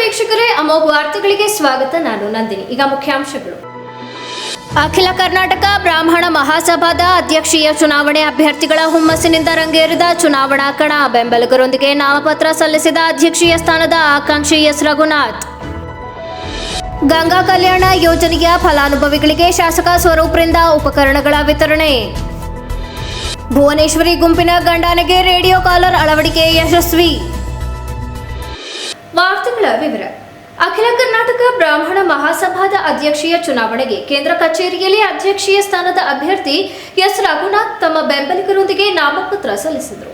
ವೀಕ್ಷಕರೇ, ಅಮೋಘ ವಾರ್ತೆಗಳಿಗೆ ಸ್ವಾಗತ. ನಾನು ನಂದಿನಿ. ಈಗ ಮುಖ್ಯಾಂಶಗಳು. ಅಖಿಲ ಕರ್ನಾಟಕ ಬ್ರಾಹ್ಮಣ ಮಹಾಸಭಾದ ಅಧ್ಯಕ್ಷೀಯ ಚುನಾವಣೆ ಅಭ್ಯರ್ಥಿಗಳ ಹುಮ್ಮಸ್ಸಿನಿಂದ ರಂಗೇರಿದ ಚುನಾವಣಾ ಕಣ. ಬೆಂಬಲಿಗರೊಂದಿಗೆ ನಾಮಪತ್ರ ಸಲ್ಲಿಸಿದ ಅಧ್ಯಕ್ಷೀಯ ಸ್ಥಾನದ ಆಕಾಂಕ್ಷಿ ಎಸ್ ರಘುನಾಥ್. ಗಂಗಾ ಕಲ್ಯಾಣ ಯೋಜನೆಯ ಫಲಾನುಭವಿಗಳಿಗೆ ಶಾಸಕ ಸ್ವರೂಪ್ರಿಂದ ಉಪಕರಣಗಳ ವಿತರಣೆ. ಭುವನೇಶ್ವರಿ ಗುಂಪಿನ ಗಂಡಾನೆಗೆ ರೇಡಿಯೋ ಕಾಲರ್ ಅಳವಡಿಕೆ ಯಶಸ್ವಿ. ವಾರ್ತೆಗಳ ವಿವರ. ಅಖಿಲ ಕರ್ನಾಟಕ ಬ್ರಾಹ್ಮಣ ಮಹಾಸಭಾದ ಅಧ್ಯಕ್ಷೀಯ ಚುನಾವಣೆಗೆ ಕೇಂದ್ರ ಕಚೇರಿಯಲ್ಲಿ ಅಧ್ಯಕ್ಷೀಯ ಸ್ಥಾನದ ಅಭ್ಯರ್ಥಿ ಎಸ್ ರಘುನಾಥ್ ತಮ್ಮ ಬೆಂಬಲಿಗರೊಂದಿಗೆ ನಾಮಪತ್ರ ಸಲ್ಲಿಸಿದರು.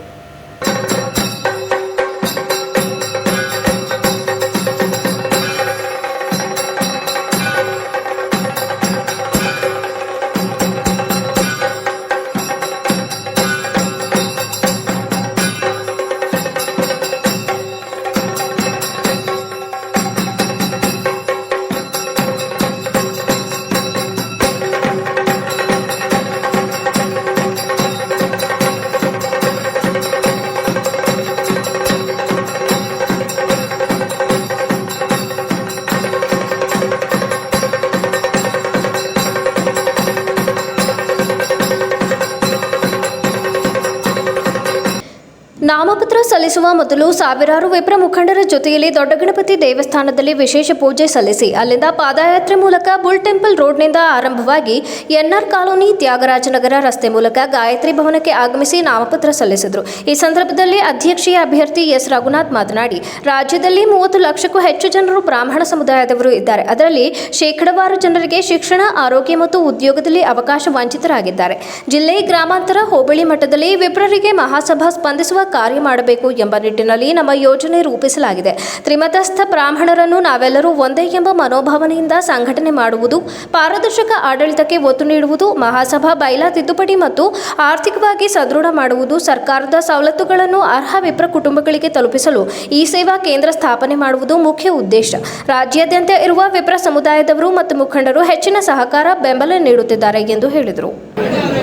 ನಾಮಪತ್ರ ಸಲ್ಲಿಸುವ ಮೊದಲು ಸಾವಿರಾರು ವಿಪ್ರ ಮುಖಂಡರ ಜೊತೆಯಲ್ಲಿ ದೊಡ್ಡ ಗಣಪತಿ ದೇವಸ್ಥಾನದಲ್ಲಿ ವಿಶೇಷ ಪೂಜೆ ಸಲ್ಲಿಸಿ ಅಲ್ಲಿಂದ ಪಾದಯಾತ್ರೆ ಮೂಲಕ ಬುಲ್ ಟೆಂಪಲ್ ರೋಡ್ನಿಂದ ಆರಂಭವಾಗಿ ಎನ್ಆರ್ ಕಾಲೋನಿ ತ್ಯಾಗರಾಜನಗರ ರಸ್ತೆ ಮೂಲಕ ಗಾಯತ್ರಿ ಭವನಕ್ಕೆ ಆಗಮಿಸಿ ನಾಮಪತ್ರ ಸಲ್ಲಿಸಿದರು. ಈ ಸಂದರ್ಭದಲ್ಲಿ ಅಧ್ಯಕ್ಷೀಯ ಅಭ್ಯರ್ಥಿ ಎಸ್ ರಘುನಾಥ್ ಮಾತನಾಡಿ, ರಾಜ್ಯದಲ್ಲಿ 30 ಲಕ್ಷಕ್ಕೂ ಹೆಚ್ಚು ಜನರು ಬ್ರಾಹ್ಮಣ ಸಮುದಾಯದವರು ಇದ್ದಾರೆ. ಅದರಲ್ಲಿ ಶೇಕಡಾವಾರು ಜನರಿಗೆ ಶಿಕ್ಷಣ, ಆರೋಗ್ಯ ಮತ್ತು ಉದ್ಯೋಗದಲ್ಲಿ ಅವಕಾಶ ವಂಚಿತರಾಗಿದ್ದಾರೆ. ಜಿಲ್ಲೆ, ಗ್ರಾಮಾಂತರ, ಹೋಬಳಿ ಮಟ್ಟದಲ್ಲಿ ವಿಪ್ರರಿಗೆ ಮಹಾಸಭಾ ಸ್ಪಂದಿಸುವ ಕಾರ್ಯ ಮಾಡಬೇಕು ಎಂಬ ನಿಟ್ಟಿನಲ್ಲಿ ನಮ್ಮ ಯೋಜನೆ ರೂಪಿಸಲಾಗಿದೆ. ತ್ರಿಮತಸ್ಥ ಬ್ರಾಹ್ಮಣರನ್ನು ನಾವೆಲ್ಲರೂ ಒಂದೇ ಎಂಬ ಮನೋಭಾವನೆಯಿಂದ ಸಂಘಟನೆ ಮಾಡುವುದು, ಪಾರದರ್ಶಕ ಆಡಳಿತಕ್ಕೆ ಒತ್ತು ನೀಡುವುದು, ಮಹಾಸಭಾ ಬೈಲಾ ತಿದ್ದುಪಡಿ ಮತ್ತು ಆರ್ಥಿಕವಾಗಿ ಸದೃಢ ಮಾಡುವುದು, ಸರ್ಕಾರದ ಸವಲತ್ತುಗಳನ್ನು ಅರ್ಹ ವಿಪ್ರ ಕುಟುಂಬಗಳಿಗೆ ತಲುಪಿಸಲು ಈ ಸೇವಾ ಕೇಂದ್ರ ಸ್ಥಾಪನೆ ಮಾಡುವುದು ಮುಖ್ಯ ಉದ್ದೇಶ. ರಾಜ್ಯಾದ್ಯಂತ ಇರುವ ವಿಪ್ರ ಸಮುದಾಯದವರು ಮತ್ತು ಮುಖಂಡರು ಹೆಚ್ಚಿನ ಸಹಕಾರ, ಬೆಂಬಲ ನೀಡುತ್ತಿದ್ದಾರೆ ಎಂದು ಹೇಳಿದರು.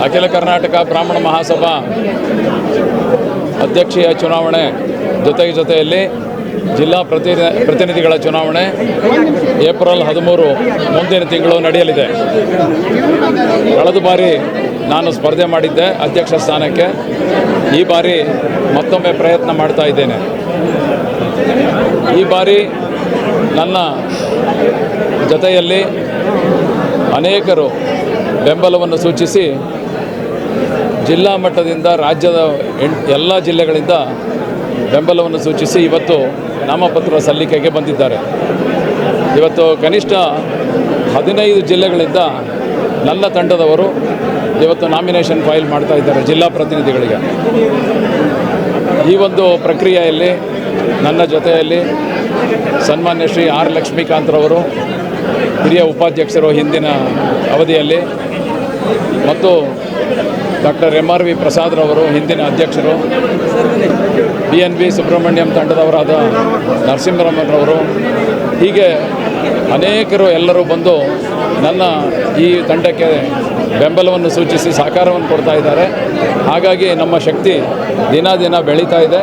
ಅಖಿಲ ಕರ್ನಾಟಕ ಬ್ರಾಹ್ಮಣ ಮಹಾಸಭಾ ಅಧ್ಯಕ್ಷೀಯ ಚುನಾವಣೆ ಜೊತೆಯಲ್ಲಿ ಜಿಲ್ಲಾ ಪ್ರತಿನಿಧಿಗಳ ಚುನಾವಣೆ ಏಪ್ರಿಲ್ 13 ಮುಂದಿನ ತಿಂಗಳು ನಡೆಯಲಿದೆ. ಕಳೆದ ಬಾರಿ ನಾನು ಸ್ಪರ್ಧೆ ಮಾಡಿದ್ದೆ ಅಧ್ಯಕ್ಷ ಸ್ಥಾನಕ್ಕೆ. ಈ ಬಾರಿ ಮತ್ತೊಮ್ಮೆ ಪ್ರಯತ್ನ ಮಾಡ್ತಾ ಇದ್ದೇನೆ. ಈ ಬಾರಿ ನನ್ನ ಜೊತೆಯಲ್ಲಿ ಅನೇಕರು ಬೆಂಬಲವನ್ನು ಸೂಚಿಸಿ ಜಿಲ್ಲಾ ಮಟ್ಟದಿಂದ ರಾಜ್ಯದ ಎಲ್ಲ ಜಿಲ್ಲೆಗಳಿಂದ ಬೆಂಬಲವನ್ನು ಸೂಚಿಸಿ ಇವತ್ತು ನಾಮಪತ್ರ ಸಲ್ಲಿಕೆಗೆ ಬಂದಿದ್ದಾರೆ. ಇವತ್ತು ಕನಿಷ್ಠ 15 ಜಿಲ್ಲೆಗಳಿಂದ ನನ್ನ ತಂಡದವರು ಇವತ್ತು ನಾಮಿನೇಷನ್ ಫೈಲ್ ಮಾಡ್ತಾ ಇದ್ದಾರೆ ಜಿಲ್ಲಾ ಪ್ರತಿನಿಧಿಗಳಿಗೆ. ಈ ಒಂದು ಪ್ರಕ್ರಿಯೆಯಲ್ಲಿ ನನ್ನ ಜೊತೆಯಲ್ಲಿ ಸನ್ಮಾನ್ಯ ಶ್ರೀ ಆರ್ ಲಕ್ಷ್ಮೀಕಾಂತ್ರವರು, ಹಿರಿಯ ಉಪಾಧ್ಯಕ್ಷರು ಹಿಂದಿನ ಅವಧಿಯಲ್ಲಿ, ಮತ್ತು ಡಾಕ್ಟರ್ MRV ಪ್ರಸಾದ್ರವರು ಹಿಂದಿನ ಅಧ್ಯಕ್ಷರು, BNB ಸುಬ್ರಹ್ಮಣ್ಯಂ ತಂಡದವರಾದ ನರಸಿಂಹರಾಮರವರು, ಹೀಗೆ ಅನೇಕರು ಎಲ್ಲರೂ ಬಂದು ನನ್ನ ಈ ತಂಡಕ್ಕೆ ಬೆಂಬಲವನ್ನು ಸೂಚಿಸಿ ಸಹಕಾರವನ್ನು ಕೊಡ್ತಾ ಇದ್ದಾರೆ. ಹಾಗಾಗಿ ನಮ್ಮ ಶಕ್ತಿ ದಿನ ಬೆಳೀತಾ ಇದೆ.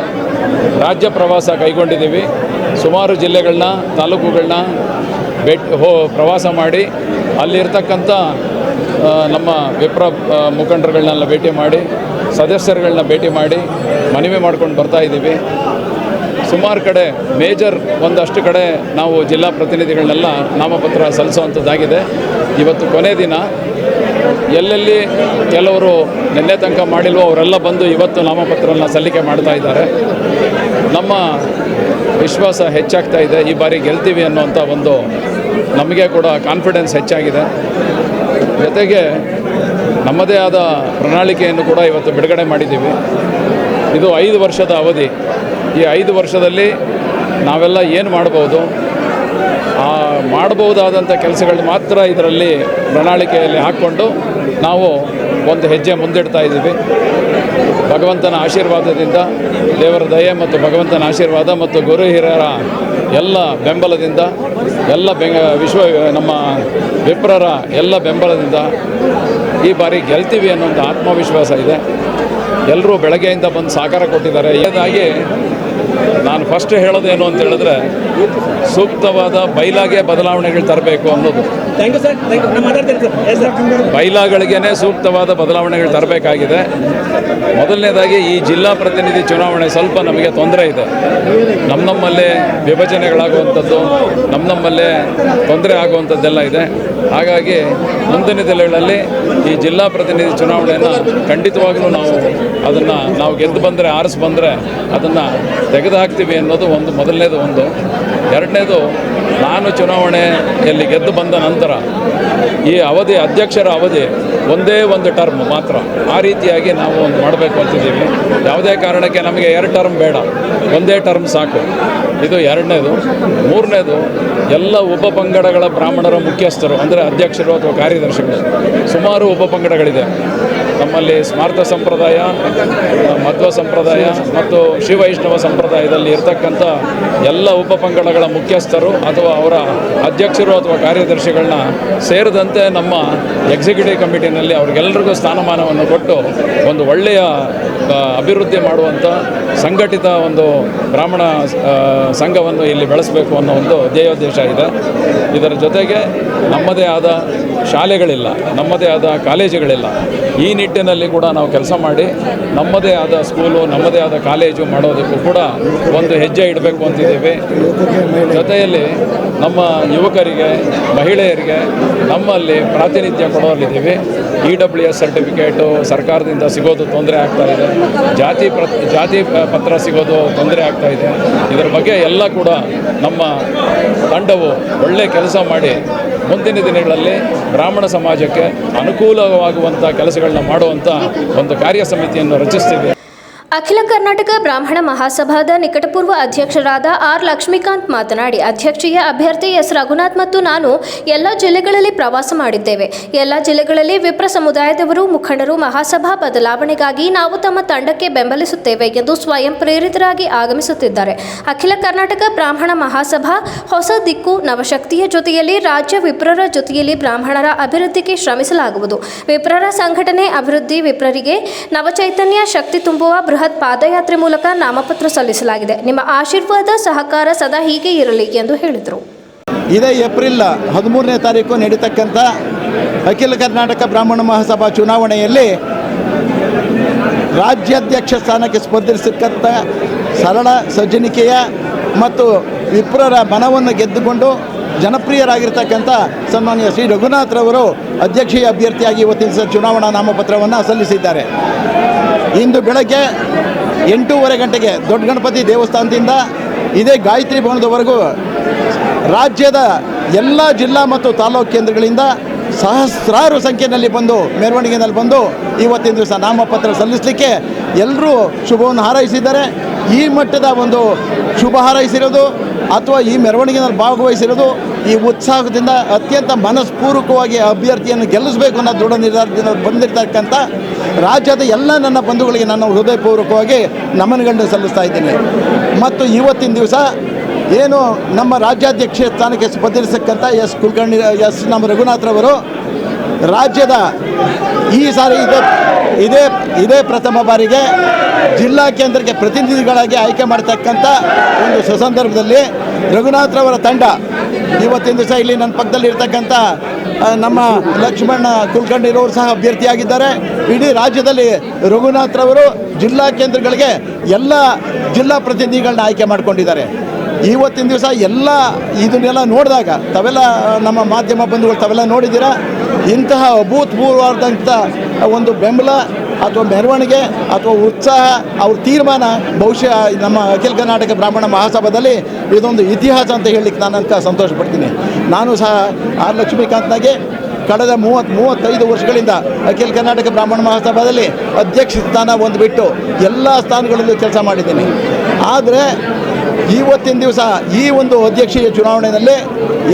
ರಾಜ್ಯ ಪ್ರವಾಸ ಕೈಗೊಂಡಿದ್ದೀವಿ. ಸುಮಾರು ಜಿಲ್ಲೆಗಳನ್ನ, ತಾಲೂಕುಗಳನ್ನ ಪ್ರವಾಸ ಮಾಡಿ ಅಲ್ಲಿರ್ತಕ್ಕಂಥ ನಮ್ಮ ವಿಪ್ರ ಮುಖಂಡರುಗಳನ್ನೆಲ್ಲ ಭೇಟಿ ಮಾಡಿ, ಸದಸ್ಯರುಗಳನ್ನ ಭೇಟಿ ಮಾಡಿ ಮನವಿ ಮಾಡ್ಕೊಂಡು ಬರ್ತಾ ಇದ್ದೀವಿ. ಸುಮಾರು ಕಡೆ ಒಂದಷ್ಟು ಕಡೆ ನಾವು ಜಿಲ್ಲಾ ಪ್ರತಿನಿಧಿಗಳನ್ನೆಲ್ಲ ನಾಮಪತ್ರ ಸಲ್ಲಿಸುವಂಥದ್ದಾಗಿದೆ. ಇವತ್ತು ಕೊನೆ ದಿನ. ಎಲ್ಲೆಲ್ಲಿ ಕೆಲವರು ನಿನ್ನೆ ತನಕ ಮಾಡಿಲ್ವೋ ಅವರೆಲ್ಲ ಬಂದು ಇವತ್ತು ನಾಮಪತ್ರವನ್ನು ಸಲ್ಲಿಕೆ ಮಾಡ್ತಾ ಇದ್ದಾರೆ. ನಮ್ಮ ವಿಶ್ವಾಸ ಹೆಚ್ಚಾಗ್ತಾ ಇದೆ. ಈ ಬಾರಿ ಗೆಲ್ತೀವಿ ಅನ್ನುವಂಥ ಒಂದು ನಮಗೆ ಕೂಡ ಕಾನ್ಫಿಡೆನ್ಸ್ ಹೆಚ್ಚಾಗಿದೆ. ಜೊತೆಗೆ ನಮ್ಮದೇ ಆದ ಪ್ರಣಾಳಿಕೆಯನ್ನು ಕೂಡ ಇವತ್ತು ಬಿಡುಗಡೆ ಮಾಡಿದ್ದೀವಿ. ಇದು 5 ವರ್ಷದ ಅವಧಿ. ಈ 5 ವರ್ಷದಲ್ಲಿ ನಾವೆಲ್ಲ ಏನು ಮಾಡ್ಬೋದು, ಮಾಡಬಹುದಾದಂಥ ಕೆಲಸಗಳು ಮಾತ್ರ ಇದರಲ್ಲಿ ಪ್ರಣಾಳಿಕೆಯಲ್ಲಿ ಹಾಕ್ಕೊಂಡು ನಾವು ಒಂದು ಹೆಜ್ಜೆ ಮುಂದಿಡ್ತಾ ಇದ್ದೀವಿ. ಭಗವಂತನ ಆಶೀರ್ವಾದದಿಂದ, ದೇವರ ದಯೆ ಮತ್ತು ಭಗವಂತನ ಆಶೀರ್ವಾದ ಮತ್ತು ಗುರು ಹಿರಿಯರ ಎಲ್ಲ ಬೆಂಬಲದಿಂದ, ಎಲ್ಲ ನಮ್ಮ ವಿಪ್ರರ ಎಲ್ಲ ಬೆಂಬಲದಿಂದ ಈ ಬಾರಿ ಗೆಲ್ತೀವಿ ಅನ್ನೋಂಥ ಆತ್ಮವಿಶ್ವಾಸ ಇದೆ. ಎಲ್ಲರೂ ಬೆಳಗ್ಗೆಯಿಂದ ಬಂದು ಸಹಕಾರ ಕೊಟ್ಟಿದ್ದಾರೆ. ಇದಾಗಿ ನಾನು ಫಸ್ಟ್ ಹೇಳೋದೇನು ಅಂತ ಹೇಳಿದ್ರೆ ಸೂಕ್ತವಾದ ಬೈಲಾಗೆ ಬದಲಾವಣೆಗಳು ತರಬೇಕು ಅನ್ನೋದು. Thank you sir, thank you. ನಾನು ಮಾತಾಡ್ತೀನಿ ಸರ್. Yes sir. ಬೈಲಾಗಳಿಗೇ ಸೂಕ್ತವಾದ ಬದಲಾವಣೆಗಳು ತರಬೇಕಾಗಿದೆ. ಮೊದಲನೇದಾಗಿ ಈ ಜಿಲ್ಲಾ ಪ್ರತಿನಿಧಿ ಚುನಾವಣೆ ಸ್ವಲ್ಪ ನಮಗೆ ತೊಂದರೆ ಇದೆ. ನಮ್ಮಲ್ಲೇ ವಿಭಜನೆಗಳಾಗುವಂಥದ್ದು, ನಮ್ಮಲ್ಲೇ ತೊಂದರೆ ಆಗುವಂಥದ್ದೆಲ್ಲ ಇದೆ. ಹಾಗಾಗಿ ಮುಂದಿನ ದಿನಗಳಲ್ಲಿ ಈ ಜಿಲ್ಲಾ ಪ್ರತಿನಿಧಿ ಚುನಾವಣೆಯನ್ನು ಖಂಡಿತವಾಗಲೂ ನಾವು ಗೆದ್ದು ಬಂದರೆ, ಆರಿಸಿ ಬಂದರೆ ಅದನ್ನು ತೆಗೆದುಹಾಕ್ತೀವಿ ಅನ್ನೋದು ಒಂದು ಮೊದಲನೇದು. ಎರಡನೇದು, ನಾನು ಚುನಾವಣೆಯಲ್ಲಿ ಗೆದ್ದು ಬಂದ ನಂತರ ಈ ಅವಧಿ, ಅಧ್ಯಕ್ಷರ ಅವಧಿ ಒಂದೇ ಒಂದು ಟರ್ಮ್ ಮಾತ್ರ, ಆ ರೀತಿಯಾಗಿ ನಾವು ಒಂದು ಮಾಡಬೇಕು ಅಂತಿದ್ದೀವಿ. ಯಾವುದೇ ಕಾರಣಕ್ಕೆ ನಮಗೆ 2 ಟರ್ಮ್ ಬೇಡ, ಒಂದೇ ಟರ್ಮ್ ಸಾಕು. ಇದು ಎರಡನೇದು. ಮೂರನೇದು, ಎಲ್ಲ ಉಪಪಂಗಡಗಳ ಬ್ರಾಹ್ಮಣರ ಮುಖ್ಯಸ್ಥರು ಅಂದರೆ ಅಧ್ಯಕ್ಷರು ಅಥವಾ ಕಾರ್ಯದರ್ಶಿಗಳು, ಸುಮಾರು ಉಪಪಂಗಡಗಳಿದೆ ನಮ್ಮಲ್ಲಿ. ಸ್ಮಾರ್ಥ ಸಂಪ್ರದಾಯ, ಮಧ್ವ ಸಂಪ್ರದಾಯ ಮತ್ತು ಶಿವವೈಷ್ಣವ ಸಂಪ್ರದಾಯದಲ್ಲಿ ಇರತಕ್ಕಂಥ ಎಲ್ಲ ಉಪಪಂಗಡಗಳ ಮುಖ್ಯಸ್ಥರು ಅಥವಾ ಅವರ ಅಧ್ಯಕ್ಷರು ಅಥವಾ ಕಾರ್ಯದರ್ಶಿಗಳನ್ನ ಸೇರಿದಂತೆ ನಮ್ಮ ಎಕ್ಸಿಕ್ಯೂಟಿವ್ ಕಮಿಟಿನಲ್ಲಿ ಅವ್ರಿಗೆಲ್ಲರಿಗೂ ಸ್ಥಾನಮಾನವನ್ನು ಕೊಟ್ಟು ಒಂದು ಒಳ್ಳೆಯ ಅಭಿವೃದ್ಧಿ ಮಾಡುವಂಥ ಸಂಘಟಿತ ಒಂದು ಬ್ರಾಹ್ಮಣ ಸಂಘವನ್ನು ಇಲ್ಲಿ ಬೆಳೆಸಬೇಕು ಅನ್ನೋ ಒಂದು ಧ್ಯೇಯೋದ್ದೇಶ ಇದೆ. ಇದರ ಜೊತೆಗೆ ನಮ್ಮದೇ ಆದ ಶಾಲೆಗಳಿಲ್ಲ, ನಮ್ಮದೇ ಆದ ಕಾಲೇಜುಗಳಿಲ್ಲ. ಈ ನಿಟ್ಟಿನಲ್ಲಿ ಕೂಡ ನಾವು ಕೆಲಸ ಮಾಡಿ ನಮ್ಮದೇ ಆದ ಸ್ಕೂಲು, ನಮ್ಮದೇ ಆದ ಕಾಲೇಜು ಮಾಡೋದಕ್ಕೂ ಕೂಡ ಒಂದು ಹೆಜ್ಜೆ ಇಡಬೇಕು ಅಂತಿದ್ದೀವಿ. ಜೊತೆಯಲ್ಲಿ ನಮ್ಮ ಯುವಕರಿಗೆ, ಮಹಿಳೆಯರಿಗೆ ನಮ್ಮಲ್ಲಿ ಪ್ರಾತಿನಿಧ್ಯ ಕೊಡೋಲ್ಲಿದ್ದೀವಿ. EWS ಸರ್ಟಿಫಿಕೇಟು ಸರ್ಕಾರದಿಂದ ಸಿಗೋದು ತೊಂದರೆ ಆಗ್ತಾಯಿದೆ, ಜಾತಿ ಪತ್ರ ಸಿಗೋದು ತೊಂದರೆ ಆಗ್ತಾಯಿದೆ. ಇದರ ಬಗ್ಗೆ ಎಲ್ಲ ಕೂಡ ನಮ್ಮ ತಂಡವು ಒಳ್ಳೆ ಕೆಲಸ ಮಾಡಿ ಮುಂದಿನ ದಿನಗಳಲ್ಲಿ ಬ್ರಾಹ್ಮಣ ಸಮಾಜಕ್ಕೆ ಅನುಕೂಲವಾಗುವಂಥ ಕೆಲಸಗಳನ್ನ ಮಾಡುವಂಥ ಒಂದು ಕಾರ್ಯ ಸಮಿತಿಯನ್ನು ರಚಿಸ್ತಿದೆ. ಅಖಿಲ ಕರ್ನಾಟಕ ಬ್ರಾಹ್ಮಣ ಮಹಾಸಭಾದ ನಿಕಟಪೂರ್ವ ಅಧ್ಯಕ್ಷರಾದ ಆರ್ ಲಕ್ಷ್ಮೀಕಾಂತ್ ಮಾತನಾಡಿ, ಅಧ್ಯಕ್ಷೀಯ ಅಭ್ಯರ್ಥಿ ಎಸ್ ರಘುನಾಥ್ ಮತ್ತು ನಾನು ಎಲ್ಲ ಜಿಲ್ಲೆಗಳಲ್ಲಿ ಪ್ರವಾಸ ಮಾಡಿದ್ದೇವೆ. ಎಲ್ಲ ಜಿಲ್ಲೆಗಳಲ್ಲಿ ವಿಪ್ರ ಸಮುದಾಯದವರು, ಮುಖಂಡರು ಮಹಾಸಭಾ ಬದಲಾವಣೆಗಾಗಿ ನಾವು ತಮ್ಮ ತಂಡಕ್ಕೆ ಬೆಂಬಲಿಸುತ್ತೇವೆ ಎಂದು ಸ್ವಯಂ ಪ್ರೇರಿತರಾಗಿ ಆಗಮಿಸುತ್ತಿದ್ದಾರೆ. ಅಖಿಲ ಕರ್ನಾಟಕ ಬ್ರಾಹ್ಮಣ ಮಹಾಸಭಾ ಹೊಸ ದಿಕ್ಕು, ನವಶಕ್ತಿಯ ಜೊತೆಯಲ್ಲಿ ರಾಜ್ಯ ವಿಪ್ರರ ಜೊತೆಯಲ್ಲಿ ಬ್ರಾಹ್ಮಣರ ಅಭಿವೃದ್ಧಿಗೆ ಶ್ರಮಿಸಲಾಗುವುದು. ವಿಪ್ರರ ಸಂಘಟನೆ ಅಭಿವೃದ್ಧಿ, ವಿಪ್ರರಿಗೆ ನವಚೈತನ್ಯ, ಶಕ್ತಿ ತುಂಬುವ ಬೃಹತ್ ಪಾದಯಾತ್ರೆ ಮೂಲಕ ನಾಮಪತ್ರ ಸಲ್ಲಿಸಲಾಗಿದೆ. ನಿಮ್ಮ ಆಶೀರ್ವಾದ, ಸಹಕಾರ ಸದಾ ಹೀಗೆ ಇರಲಿ ಎಂದು ಹೇಳಿದರು. ಇದೇ ಏಪ್ರಿಲ್ 13ನೇ ತಾರೀಕು ನಡೀತಕ್ಕಂಥ ಅಖಿಲ ಕರ್ನಾಟಕ ಬ್ರಾಹ್ಮಣ ಮಹಾಸಭಾ ಚುನಾವಣೆಯಲ್ಲಿ ರಾಜ್ಯಾಧ್ಯಕ್ಷ ಸ್ಥಾನಕ್ಕೆ ಸ್ಪರ್ಧಿಸತಕ್ಕಂಥ ಸರಳ ಸಜ್ಜನಿಕೆಯ ಮತ್ತು ವಿಪ್ರರ ಮನವನ್ನು ಗೆದ್ದುಕೊಂಡು ಜನಪ್ರಿಯರಾಗಿರ್ತಕ್ಕಂಥ ಸನ್ಮಾನ್ಯ ಶ್ರೀ ರಘುನಾಥ್ರವರು ಅಧ್ಯಕ್ಷೀಯ ಅಭ್ಯರ್ಥಿಯಾಗಿ ಇವತ್ತಿನ ಚುನಾವಣಾ ನಾಮಪತ್ರವನ್ನು ಸಲ್ಲಿಸಿದ್ದಾರೆ. ಇಂದು ಬೆಳಗ್ಗೆ 8:30 ಗಂಟೆಗೆ ದೊಡ್ಡ ಗಣಪತಿ ದೇವಸ್ಥಾನದಿಂದ ಇದೇ ಗಾಯತ್ರಿ ಭವನದವರೆಗೂ ರಾಜ್ಯದ ಎಲ್ಲ ಜಿಲ್ಲಾ ಮತ್ತು ತಾಲೂಕು ಕೇಂದ್ರಗಳಿಂದ ಸಹಸ್ರಾರು ಸಂಖ್ಯೆಯಲ್ಲಿ ಬಂದು ಮೆರವಣಿಗೆಯಲ್ಲಿ ಬಂದು ಇವತ್ತಿನ ದಿವಸ ನಾಮಪತ್ರ ಸಲ್ಲಿಸಲಿಕ್ಕೆ ಎಲ್ಲರೂ ಶುಭವನ್ನು ಹಾರೈಸಿದ್ದಾರೆ. ಈ ಮಟ್ಟದ ಒಂದು ಶುಭ ಹಾರೈಸಿರೋದು ಅಥವಾ ಈ ಮೆರವಣಿಗೆಯಲ್ಲಿ ಭಾಗವಹಿಸಿರೋದು ಈ ಉತ್ಸಾಹದಿಂದ ಅತ್ಯಂತ ಮನಸ್ಪೂರ್ವಕವಾಗಿ ಅಭ್ಯರ್ಥಿಯನ್ನು ಗೆಲ್ಲಿಸಬೇಕು ಅನ್ನೋ ದೃಢ ನಿರ್ಧಾರದಿಂದ ಬಂದಿರತಕ್ಕಂಥ ರಾಜ್ಯದ ಎಲ್ಲ ನನ್ನ ಬಂಧುಗಳಿಗೆ ನಾನು ಹೃದಯಪೂರ್ವಕವಾಗಿ ನಮನಗಳನ್ನು ಸಲ್ಲಿಸ್ತಾ ಇದ್ದೀನಿ. ಮತ್ತು ಇವತ್ತಿನ ದಿವಸ ಏನು ನಮ್ಮ ರಾಜ್ಯಾಧ್ಯಕ್ಷ ಸ್ಥಾನಕ್ಕೆ ಸ್ಪರ್ಧಿಸತಕ್ಕಂಥ ನಮ್ಮ ರಘುನಾಥ್ರವರು ರಾಜ್ಯದ ಈ ಸಾರಿ ಇದೇ ಪ್ರಥಮ ಬಾರಿಗೆ ಜಿಲ್ಲಾ ಕೇಂದ್ರಕ್ಕೆ ಪ್ರತಿನಿಧಿಗಳಾಗಿ ಆಯ್ಕೆ ಮಾಡ್ತಕ್ಕಂಥ ಒಂದು ಸುಸಂದರ್ಭದಲ್ಲಿ ರಘುನಾಥ್ರವರ ತಂಡ ಇವತ್ತಿನ ದಿವಸ ಇಲ್ಲಿ ನನ್ನ ಪಕ್ಕದಲ್ಲಿ ಇರ್ತಕ್ಕಂಥ ನಮ್ಮ ಲಕ್ಷ್ಮಣ ಕುಲಕರ್ಣಿರವರು ಸಹ ಅಭ್ಯರ್ಥಿಯಾಗಿದ್ದಾರೆ. ಇಡೀ ರಾಜ್ಯದಲ್ಲಿ ರಘುನಾಥ್ರವರು ಜಿಲ್ಲಾ ಕೇಂದ್ರಗಳಿಗೆ ಎಲ್ಲ ಜಿಲ್ಲಾ ಪ್ರತಿನಿಧಿಗಳನ್ನ ಆಯ್ಕೆ ಮಾಡಿಕೊಂಡಿದ್ದಾರೆ. ಇವತ್ತಿನ ದಿವಸ ಇದನ್ನೆಲ್ಲ ನೋಡಿದಾಗ ತಾವೆಲ್ಲ ನಮ್ಮ ಮಾಧ್ಯಮ ಬಂಧುಗಳು ತಾವೆಲ್ಲ ನೋಡಿದ್ದೀರಾ. ಇಂತಹ ಅಭೂತಪೂರ್ವವಾದಂಥ ಒಂದು ಬೆಂಬಲ ಅಥವಾ ಮೆರವಣಿಗೆ ಅಥವಾ ಉತ್ಸಾಹ, ಅವ್ರ ತೀರ್ಮಾನ ಬಹುಶಃ ನಮ್ಮ ಅಖಿಲ ಕರ್ನಾಟಕ ಬ್ರಾಹ್ಮಣ ಮಹಾಸಭಾದಲ್ಲಿ ಇದೊಂದು ಇತಿಹಾಸ ಅಂತ ಹೇಳಲಿಕ್ಕೆ ನಾನು ಸಂತೋಷ ಪಡ್ತೀನಿ. ನಾನು ಸಹ ಆರ್ ಲಕ್ಷ್ಮೀಕಾಂತ್ನಾಗೆ ಕಳೆದ 35 ವರ್ಷಗಳಿಂದ ಅಖಿಲ ಕರ್ನಾಟಕ ಬ್ರಾಹ್ಮಣ ಮಹಾಸಭಾದಲ್ಲಿ ಅಧ್ಯಕ್ಷ ಸ್ಥಾನ ಒಂದು ಬಿಟ್ಟು ಎಲ್ಲ ಸ್ಥಾನಗಳಲ್ಲೂ ಕೆಲಸ ಮಾಡಿದ್ದೀನಿ. ಆದರೆ ಇವತ್ತಿನ ದಿವಸ ಈ ಒಂದು ಅಧ್ಯಕ್ಷೀಯ ಚುನಾವಣೆಯಲ್ಲಿ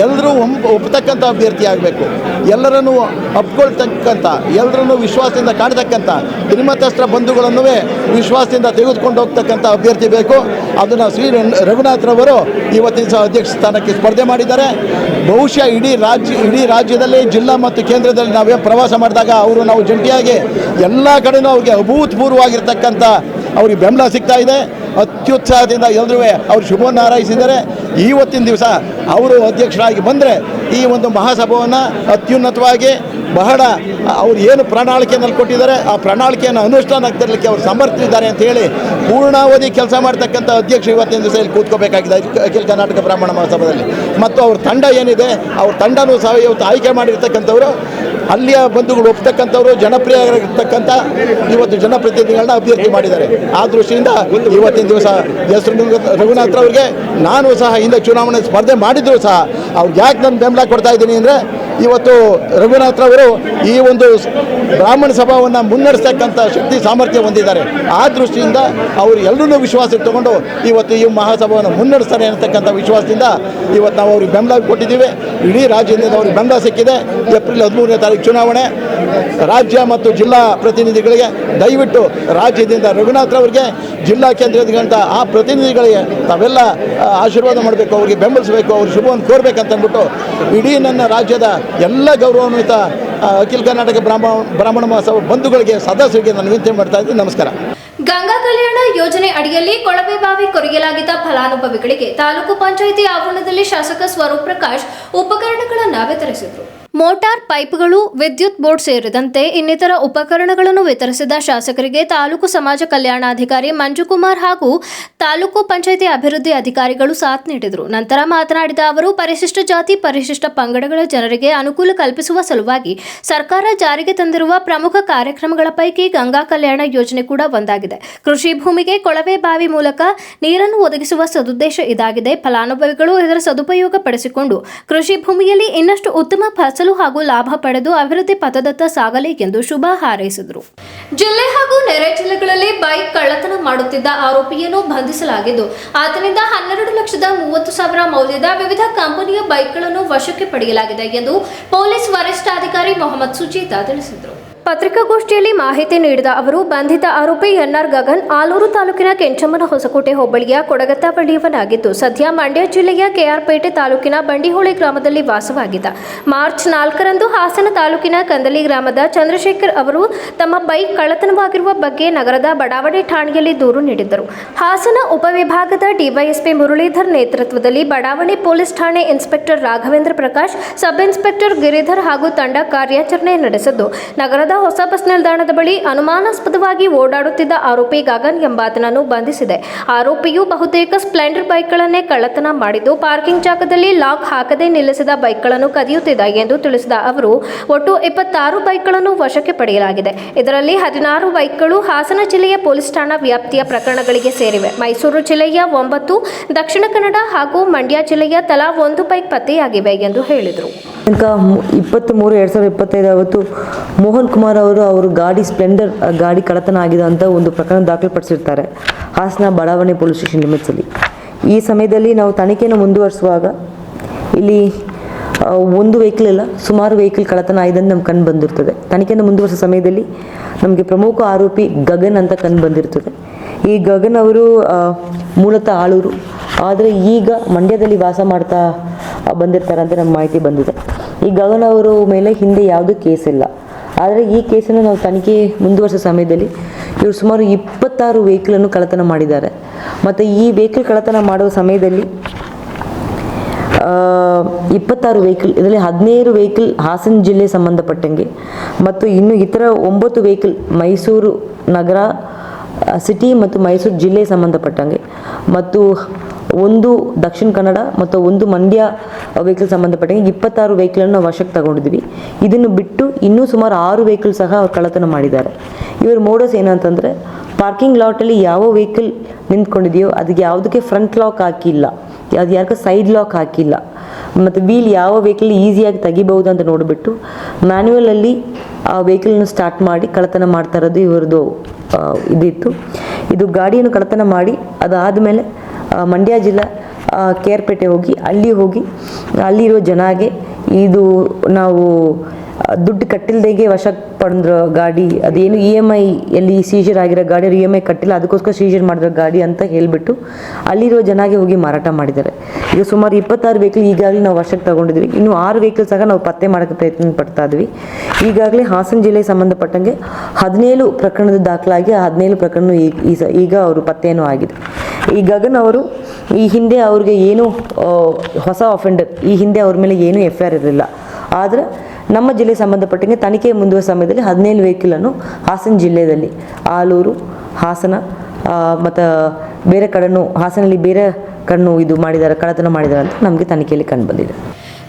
ಎಲ್ಲರೂ ಒಪ್ಪತಕ್ಕಂಥ ಅಭ್ಯರ್ಥಿ ಆಗಬೇಕು, ಎಲ್ಲರನ್ನೂ ಒಪ್ಕೊಳ್ತಕ್ಕಂಥ, ಎಲ್ಲರನ್ನೂ ವಿಶ್ವಾಸದಿಂದ ಕಾಣ್ತಕ್ಕಂಥ, ಶ್ರೀಮತಸ್ಥ ಬಂಧುಗಳನ್ನು ವಿಶ್ವಾಸದಿಂದ ತೆಗೆದುಕೊಂಡು ಹೋಗ್ತಕ್ಕಂಥ ಅಭ್ಯರ್ಥಿ ಬೇಕು. ಅದನ್ನು ಶ್ರೀ ರಘುನಾಥ್ರವರು ಇವತ್ತಿನ ದಿವಸ ಅಧ್ಯಕ್ಷ ಸ್ಥಾನಕ್ಕೆ ಸ್ಪರ್ಧೆ ಮಾಡಿದ್ದಾರೆ. ಬಹುಶಃ ಇಡೀ ರಾಜ್ಯದಲ್ಲಿ ಜಿಲ್ಲಾ ಮತ್ತು ಕೇಂದ್ರದಲ್ಲಿ ನಾವೇ ಪ್ರವಾಸ ಮಾಡಿದಾಗ ನಾವು ಜಂಟಿಯಾಗಿ ಎಲ್ಲ ಕಡೆಯೂ ಅವ್ರಿಗೆ ಅಭೂತಪೂರ್ವವಾಗಿರ್ತಕ್ಕಂಥ ಅವ್ರಿಗೆ ಬೆಂಬಲ ಸಿಗ್ತಾ ಇದೆ. ಅತ್ಯುತ್ಸಾಹದಿಂದ ಎಲ್ಲರೂ ಅವರು ಶುಭವನ್ನು ಹಾರೈಸಿದ್ದಾರೆ. ಇವತ್ತಿನ ದಿವಸ ಅವರು ಅಧ್ಯಕ್ಷರಾಗಿ ಬಂದರೆ ಈ ಒಂದು ಮಹಾಸಭೆಯನ್ನು ಅತ್ಯುನ್ನತವಾಗಿ ಬಹಳ ಅವರು ಏನು ಪ್ರಣಾಳಿಕೆಯಲ್ಲಿ ಕೊಟ್ಟಿದ್ದಾರೆ ಆ ಪ್ರಣಾಳಿಕೆಯನ್ನು ಅನುಷ್ಠಾನಕ್ಕೆ ತರಲಿಕ್ಕೆ ಅವರು ಸಮರ್ಥರಿದ್ದಾರೆ ಅಂತ ಹೇಳಿ ಪೂರ್ಣಾವಧಿ ಕೆಲಸ ಮಾಡ್ತಕ್ಕಂಥ ಅಧ್ಯಕ್ಷರು ಇವತ್ತಿನ ದಿವಸ ಇಲ್ಲಿ ಕೂತ್ಕೋಬೇಕಾಗಿದೆ ಅಖಿಲ ಕರ್ನಾಟಕ ಬ್ರಾಹ್ಮಣ ಮಹಾಸಭಾದಲ್ಲಿ. ಮತ್ತು ಅವ್ರ ತಂಡ ಏನಿದೆ ಅವ್ರ ತಂಡನೂ ಸಹ ಇವತ್ತು ಆಯ್ಕೆ ಮಾಡಿರ್ತಕ್ಕಂಥವರು ಅಲ್ಲಿಯ ಬಂಧುಗಳು ಒಪ್ತಕ್ಕಂಥವ್ರು ಜನಪ್ರಿಯರಾಗಿರ್ತಕ್ಕಂಥ ಇವತ್ತು ಜನಪ್ರತಿನಿಧಿಗಳನ್ನ ಅಭ್ಯರ್ಥಿ ಮಾಡಿದ್ದಾರೆ. ಆ ದೃಷ್ಟಿಯಿಂದ ಇವತ್ತಿನ ದಿವಸ ಎಸ್ ರಘುನಾಥ್ರವ್ರಿಗೆ ನಾನು ಸಹ ಹಿಂದೆ ಚುನಾವಣೆ ಸ್ಪರ್ಧೆ ಮಾಡಿದ್ರು ಸಹ ಅವ್ರಿಗೆ ಯಾಕೆ ನಾನು ಬೆಂಬಲ ಕೊಡ್ತಾ ಇದ್ದೀನಿ ಅಂದರೆ ಇವತ್ತು ರಘುನಾಥ್ರವರು ಈ ಒಂದು ಬ್ರಾಹ್ಮಣ ಸಭಾವನ್ನು ಮುನ್ನಡೆಸ್ತಕ್ಕಂಥ ಶಕ್ತಿ ಸಾಮರ್ಥ್ಯ ಹೊಂದಿದ್ದಾರೆ. ಆ ದೃಷ್ಟಿಯಿಂದ ಅವರು ಎಲ್ಲರನ್ನೂ ವಿಶ್ವಾಸಕ್ಕೆ ತಗೊಂಡು ಇವತ್ತು ಈ ಮಹಾಸಭಾವನ್ನು ಮುನ್ನಡೆಸ್ತಾರೆ ಅನ್ನತಕ್ಕಂಥ ವಿಶ್ವಾಸದಿಂದ ಇವತ್ತು ನಾವು ಅವ್ರಿಗೆ ಬೆಂಬಲ ಕೊಟ್ಟಿದ್ದೀವಿ. ಇಡೀ ರಾಜ್ಯದಿಂದ ಅವ್ರಿಗೆ ಬೆಂಬಲ ಸಿಕ್ಕಿದೆ. ಏಪ್ರಿಲ್ 13ನೇ ತಾರೀಕು ಚುನಾವಣೆ. ರಾಜ್ಯ ಮತ್ತು ಜಿಲ್ಲಾ ಪ್ರತಿನಿಧಿಗಳಿಗೆ ದಯವಿಟ್ಟು ರಾಜ್ಯದಿಂದ ರಘುನಾಥ್ರವ್ರಿಗೆ, ಜಿಲ್ಲಾ ಕೇಂದ್ರದಿಂದ ಆ ಪ್ರತಿನಿಧಿಗಳಿಗೆ ತಾವೆಲ್ಲ ಆಶೀರ್ವಾದ ಮಾಡಬೇಕು, ಅವರಿಗೆ ಬೆಂಬಲಿಸಬೇಕು, ಅವ್ರ ಶುಭವನ್ನು ಕೋರಬೇಕಂತ ಅಂದ್ಬಿಟ್ಟು ಇಡೀ ನನ್ನ ರಾಜ್ಯದ ಎಲ್ಲ ಗೌರವಾನ್ವಿತ ಅಖಿಲ ಕರ್ನಾಟಕ ಬ್ರಾಹ್ಮಣ ಮಹಾಸಭಾ ಬಂಧುಗಳಿಗೆ ಸದಸ್ಯರಿಗೆ ನಾನು ವಿನಂತಿ ಮಾಡ್ತಾ ಇದ್ದೀನಿ. ನಮಸ್ಕಾರ. ಗಂಗಾ ಕಲ್ಯಾಣ ಯೋಜನೆ ಅಡಿಯಲ್ಲಿ ಕೊಳವೆ ಬಾವಿ ಕೊರೆಯಲಾಗಿದ್ದ ಫಲಾನುಭವಿಗಳಿಗೆ ತಾಲೂಕು ಪಂಚಾಯಿತಿ ಆವರಣದಲ್ಲಿ ಶಾಸಕ ಸ್ವರೂಪ್ ಪ್ರಕಾಶ್ ಉಪಕರಣಗಳನ್ನು ವಿತರಿಸಿದರು. ಮೋಟಾರ್ ಪೈಪ್ಗಳು, ವಿದ್ಯುತ್ ಬೋರ್ಡ್ ಸೇರಿದಂತೆ ಇನ್ನಿತರ ಉಪಕರಣಗಳನ್ನು ವಿತರಿಸಿದ ಶಾಸಕರಿಗೆ ತಾಲೂಕು ಸಮಾಜ ಕಲ್ಯಾಣಾಧಿಕಾರಿ ಮಂಜುಕುಮಾರ್ ಹಾಗೂ ತಾಲೂಕು ಪಂಚಾಯಿತಿ ಅಭಿವೃದ್ಧಿ ಅಧಿಕಾರಿಗಳು ಸಾಥ್ ನೀಡಿದರು. ನಂತರ ಮಾತನಾಡಿದ ಅವರು, ಪರಿಶಿಷ್ಟ ಜಾತಿ, ಪರಿಶಿಷ್ಟ ಪಂಗಡಗಳ ಜನರಿಗೆ ಅನುಕೂಲ ಕಲ್ಪಿಸುವ ಸಲುವಾಗಿ ಸರ್ಕಾರ ಜಾರಿಗೆ ತಂದಿರುವ ಪ್ರಮುಖ ಕಾರ್ಯಕ್ರಮಗಳ ಪೈಕಿ ಗಂಗಾ ಕಲ್ಯಾಣ ಯೋಜನೆ ಕೂಡ ಒಂದಾಗಿದೆ. ಕೃಷಿ ಭೂಮಿಗೆ ಕೊಳವೆ ಬಾವಿ ಮೂಲಕ ನೀರನ್ನು ಒದಗಿಸುವ ಸದುದ್ದೇಶ ಇದಾಗಿದೆ. ಫಲಾನುಭವಿಗಳು ಇದರ ಸದುಪಯೋಗ ಪಡಿಸಿಕೊಂಡು ಕೃಷಿ ಭೂಮಿಯಲ್ಲಿ ಇನ್ನಷ್ಟು ಉತ್ತಮ ಫಸಲು ಹಾಗೂ ಲಾಭ ಪಡೆದು ಅಭಿವೃದ್ಧಿ ಪಥದತ್ತ ಸಾಗಲಿ ಎಂದು ಶುಭ ಹಾರೈಸಿದರು. ಜಿಲ್ಲೆ ಹಾಗೂ ನೆರೆ ಜಿಲ್ಲೆಗಳಲ್ಲಿ ಬೈಕ್ ಕಳ್ಳತನ ಮಾಡುತ್ತಿದ್ದ ಆರೋಪಿಯನ್ನು ಬಂಧಿಸಲಾಗಿದ್ದು ಆತನಿಂದ 12,30,000 ಮೌಲ್ಯದ ವಿವಿಧ ಕಂಪನಿಯ ಬೈಕ್ಗಳನ್ನು ವಶಕ್ಕೆ ಪಡೆಯಲಾಗಿದೆ ಎಂದು ಪೊಲೀಸ್ ವರಿಷ್ಠಾಧಿಕಾರಿ ಮೊಹಮ್ಮದ್ ಸುಜೀತಾ ತಿಳಿಸಿದರು. ಪತ್ರಿಕಾಗೋಷ್ಠಿಯಲ್ಲಿ ಮಾಹಿತಿ ನೀಡಿದ ಅವರು, ಬಂಧಿತ ಆರೋಪಿ ಎನ್ಆರ್ ಗಗನ್ ಆಲೂರು ತಾಲೂಕಿನ ಕೆಂಚಮ್ಮನ ಹೊಸಕೋಟೆ ಹೋಬಳಿಯ ಕೊಡಗತ್ತ ಬಳಿಯವನಾಗಿದ್ದು ಸದ್ಯ ಮಂಡ್ಯ ಜಿಲ್ಲೆಯ ಕೆಆರ್ಪೇಟೆ ತಾಲೂಕಿನ ಬಂಡಿಹೊಳೆ ಗ್ರಾಮದಲ್ಲಿ ವಾಸವಾಗಿದ್ದ. ಮಾರ್ಚ್ 4ರಂದು ಹಾಸನ ತಾಲೂಕಿನ ಕಂದಲಿ ಗ್ರಾಮದ ಚಂದ್ರಶೇಖರ್ ಅವರು ತಮ್ಮ ಬೈಕ್ ಕಳ್ಳತನವಾಗಿರುವ ಬಗ್ಗೆ ನಗರದ ಬಡಾವಣೆ ಠಾಣೆಯಲ್ಲಿ ದೂರು ನೀಡಿದ್ದರು. ಹಾಸನ ಉಪವಿಭಾಗದ ಡಿವೈಎಸ್ಪಿ ಮುರಳೀಧರ್ ನೇತೃತ್ವದಲ್ಲಿ ಬಡಾವಣೆ ಪೊಲೀಸ್ ಠಾಣೆ inspector Raghavendra Prakash, sub inspector Giridhar ಹಾಗೂ ತಂಡ ಕಾರ್ಯಾಚರಣೆ ನಡೆಸಿದ್ದು ನಗರದ ಹೊಸ ಬಸ್ ನಿಲ್ದಾಣದ ಬಳಿ ಅನುಮಾನಾಸ್ಪದವಾಗಿ ಓಡಾಡುತ್ತಿದ್ದ ಆರೋಪಿ ಗಗನ್ ಎಂಬಾತನನ್ನು ಬಂಧಿಸಿದೆ. ಆರೋಪಿಯು ಬಹುತೇಕ ಸ್ಪ್ಲೆಂಡರ್ ಬೈಕ್ಗಳನ್ನೇ ಕಳ್ಳತನ ಮಾಡಿದ್ದು ಪಾರ್ಕಿಂಗ್ ಜಾಗದಲ್ಲಿ ಲಾಕ್ ಹಾಕದೆ ನಿಲ್ಲಿಸಿದ ಬೈಕ್ಗಳನ್ನು ಕದಿಯುತ್ತಿದ್ದ ಎಂದು ತಿಳಿಸಿದ ಅವರು, ಒಟ್ಟು 26 ಬೈಕ್ಗಳನ್ನು ವಶಕ್ಕೆ ಪಡೆಯಲಾಗಿದೆ. ಇದರಲ್ಲಿ 16 ಬೈಕ್ಗಳು ಹಾಸನ ಜಿಲ್ಲೆಯ ಪೊಲೀಸ್ ಠಾಣಾ ವ್ಯಾಪ್ತಿಯ ಪ್ರಕರಣಗಳಿಗೆ ಸೇರಿವೆ. ಮೈಸೂರು ಜಿಲ್ಲೆಯ 9, ದಕ್ಷಿಣ ಕನ್ನಡ ಹಾಗೂ ಮಂಡ್ಯ ಜಿಲ್ಲೆಯ ತಲಾ 1 ಬೈಕ್ ಪತ್ತೆಯಾಗಿವೆ ಎಂದು ಹೇಳಿದರು. 23/2025 ಅವತ್ತು ಮೋಹನ್ ಕುಮಾರ್ ಅವರು ಗಾಡಿ ಸ್ಪ್ಲೆಂಡರ್ ಗಾಡಿ ಕಳ್ಳತನ ಆಗಿದೆ ಅಂತ ಒಂದು ಪ್ರಕರಣ ದಾಖಲೆಪಡಿಸಿರ್ತಾರೆ ಹಾಸನ ಬಡಾವಣೆ ಪೊಲೀಸ್ ಸ್ಟೇಷನ್ ಲಿಮಿಟ್ಸಲ್ಲಿ. ಈ ಸಮಯದಲ್ಲಿ ನಾವು ತನಿಖೆಯನ್ನು ಮುಂದುವರಿಸುವಾಗ ಇಲ್ಲಿ ಒಂದು ವೆಹಿಕಲ್ ಇಲ್ಲ, ಸುಮಾರು ವೆಹಿಕಲ್ ಕಳ್ಳತನ ಆಗಿದೆ ಅಂತ ನಮ್ಗೆ ಕಂಡು ಬಂದಿರ್ತದೆ. ತನಿಖೆಯನ್ನು ಮುಂದುವರಿಸೋ ಸಮಯದಲ್ಲಿ ನಮಗೆ ಪ್ರಮುಖ ಆರೋಪಿ ಗಗನ್ ಅಂತ ಕಂಡು ಬಂದಿರ್ತದೆ. ಈ ಗಗನ್ ಅವರು ಮೂಲತಃ ಆಳೂರು, ಆದರೆ ಈಗ ಮಂಡ್ಯದಲ್ಲಿ ವಾಸ ಮಾಡ್ತಾ ಬಂದಿರ್ತಾರೆ ಅಂತ ನಮ್ಮ ಮಾಹಿತಿ ಬಂದಿದೆ. ಈ ಗಗನ್ ಅವರ ಮೇಲೆ ಹಿಂದೆ ಯಾವುದೂ ಕೇಸ್ ಇಲ್ಲ, ಆದರೆ ಈ ಕೇಸನ್ನು ನಾವು ತನಿಖೆ ಮುಂದುವರಿಸೋ ಸಮಯದಲ್ಲಿ ಇವರು ಸುಮಾರು 26 ವೆಹಿಕಲನ್ನು ಕಳ್ಳತನ ಮಾಡಿದ್ದಾರೆ. ಮತ್ತು ಈ ವೆಹಿಕಲ್ ಕಳ್ಳತನ ಮಾಡುವ ಸಮಯದಲ್ಲಿ 26 ವೆಹಿಕಲ್, ಇದರಲ್ಲಿ 17 ವೆಹಿಕಲ್ ಹಾಸನ ಜಿಲ್ಲೆ ಸಂಬಂಧಪಟ್ಟಂಗೆ ಮತ್ತು ಇನ್ನು ಇತರ 9 ವೆಹಿಕಲ್ ಮೈಸೂರು ನಗರ ಸಿಟಿ ಮತ್ತು ಮೈಸೂರು ಜಿಲ್ಲೆ ಸಂಬಂಧಪಟ್ಟಂಗೆ ಮತ್ತು 1 ದಕ್ಷಿಣ ಕನ್ನಡ ಮತ್ತು 1 ಮಂಡ್ಯ ವೆಹಿಕಲ್ ಸಂಬಂಧಪಟ್ಟಂಗೆ 26 ವೆಹಿಕಲನ್ನು ನಾವು ವಶಕ್ಕೆ ತಗೊಂಡಿದ್ವಿ. ಇದನ್ನು ಬಿಟ್ಟು ಇನ್ನೂ ಸುಮಾರು 6 ವೆಹಿಕಲ್ ಸಹ ಅವ್ರು ಕಳ್ಳತನ ಮಾಡಿದ್ದಾರೆ. ಇವರ ಮೋಡಸ್ ಏನಂತಂದರೆ, ಪಾರ್ಕಿಂಗ್ ಲಾಟಲ್ಲಿ ಯಾವ ವೆಹಿಕಲ್ ನಿಂತ್ಕೊಂಡಿದೆಯೋ ಅದಕ್ಕೆ ಯಾವುದಕ್ಕೆ ಫ್ರಂಟ್ ಲಾಕ್ ಹಾಕಿಲ್ಲ, ಅದು ಯಾಕೆ ಸೈಡ್ ಲಾಕ್ ಹಾಕಿಲ್ಲ, ಮತ್ತು ವೀಲ್ ಯಾವ ವೆಹಿಕಲ್ ಈಸಿಯಾಗಿ ತೆಗಿಬಹುದು ಅಂತ ನೋಡಿಬಿಟ್ಟು ಮ್ಯಾನ್ಯುವಲಲ್ಲಿ ಆ ವೆಹಿಕಲ್ನ ಸ್ಟಾರ್ಟ್ ಮಾಡಿ ಕಳ್ಳತನ ಮಾಡ್ತಾ ಇರೋದು ಇವರದು ಇದಿತ್ತು. ಇದು ಗಾಡಿಯನ್ನು ಕಳ್ಳತನ ಮಾಡಿ ಅದಾದಮೇಲೆ ಮಂಡ್ಯ ಜಿಲ್ಲಾ ಕೆಆರ್ಪೇಟೆ ಹೋಗಿ ಅಲ್ಲಿರೋ ಜನಗೆ ಇದು ನಾವು ದುಡ್ಡು ಕಟ್ಟಿಲ್ದೇಗೆ ವಶಕ್ಕೆ ಪಡೆದ್ರ ಗಾಡಿ, ಅದೇನು EMI ಎಲ್ಲಿ ಸೀಜರ್ ಆಗಿರೋ ಗಾಡಿ EMI ಕಟ್ಟಿಲ್ಲ, ಅದಕ್ಕೋಸ್ಕರ ಸೀಜರ್ ಮಾಡಿರೋ ಗಾಡಿ ಅಂತ ಹೇಳಿಬಿಟ್ಟು ಅಲ್ಲಿರೋ ಜನಗೆ ಹೋಗಿ ಮಾರಾಟ ಮಾಡಿದ್ದಾರೆ. ಈಗ ಸುಮಾರು 26 ವೆಹಿಕಲ್ ಈಗಾಗಲೇ ನಾವು ವಶಕ್ಕೆ ತಗೊಂಡಿದ್ವಿ. ಇನ್ನು 6 ವೆಹಿಕಲ್ ಸಹ ನಾವು ಪತ್ತೆ ಮಾಡೋಕ್ಕೆ ಪ್ರಯತ್ನ ಪಡ್ತಾ ಇದ್ವಿ. ಈಗಾಗಲೇ ಹಾಸನ ಜಿಲ್ಲೆಗೆ ಸಂಬಂಧಪಟ್ಟಂಗೆ 17 ಪ್ರಕರಣದ ದಾಖಲಾಗಿ 17 ಪ್ರಕರಣ ಈಗ ಅವರು ಪತ್ತೆಯೂ ಆಗಿದೆ. ಈ ಗಗನ್ ಅವರು ಈ ಹಿಂದೆ ಅವ್ರಿಗೆ ಏನೂ ಹೊಸ ಅಫೆಂಡರ್, ಈ ಹಿಂದೆ ಅವ್ರ ಮೇಲೆ ಏನೂ FIR ಇರಲಿಲ್ಲ. ಆದರೆ ನಮ್ಮ ಜಿಲ್ಲೆಗೆ ಸಂಬಂಧಪಟ್ಟಂಗೆ ತನಿಖೆ ಮುಂದುವರಿದ ಸಮಯದಲ್ಲಿ 17 ವೆಹಿಕಲನ್ನು ಹಾಸನ ಜಿಲ್ಲೆಯಲ್ಲಿ ಆಲೂರು, ಹಾಸನ ಮತ್ತು ಬೇರೆ ಕಡೆನೂ, ಹಾಸನಲ್ಲಿ ಬೇರೆ ಕಣ್ಣು ಇದು ಮಾಡಿದ್ದಾರೆ, ಕಳ್ಳತನ ಮಾಡಿದ್ದಾರೆ ಅಂತ ನಮಗೆ ತನಿಖೆಯಲ್ಲಿ ಕಂಡು ಬಂದಿದೆ.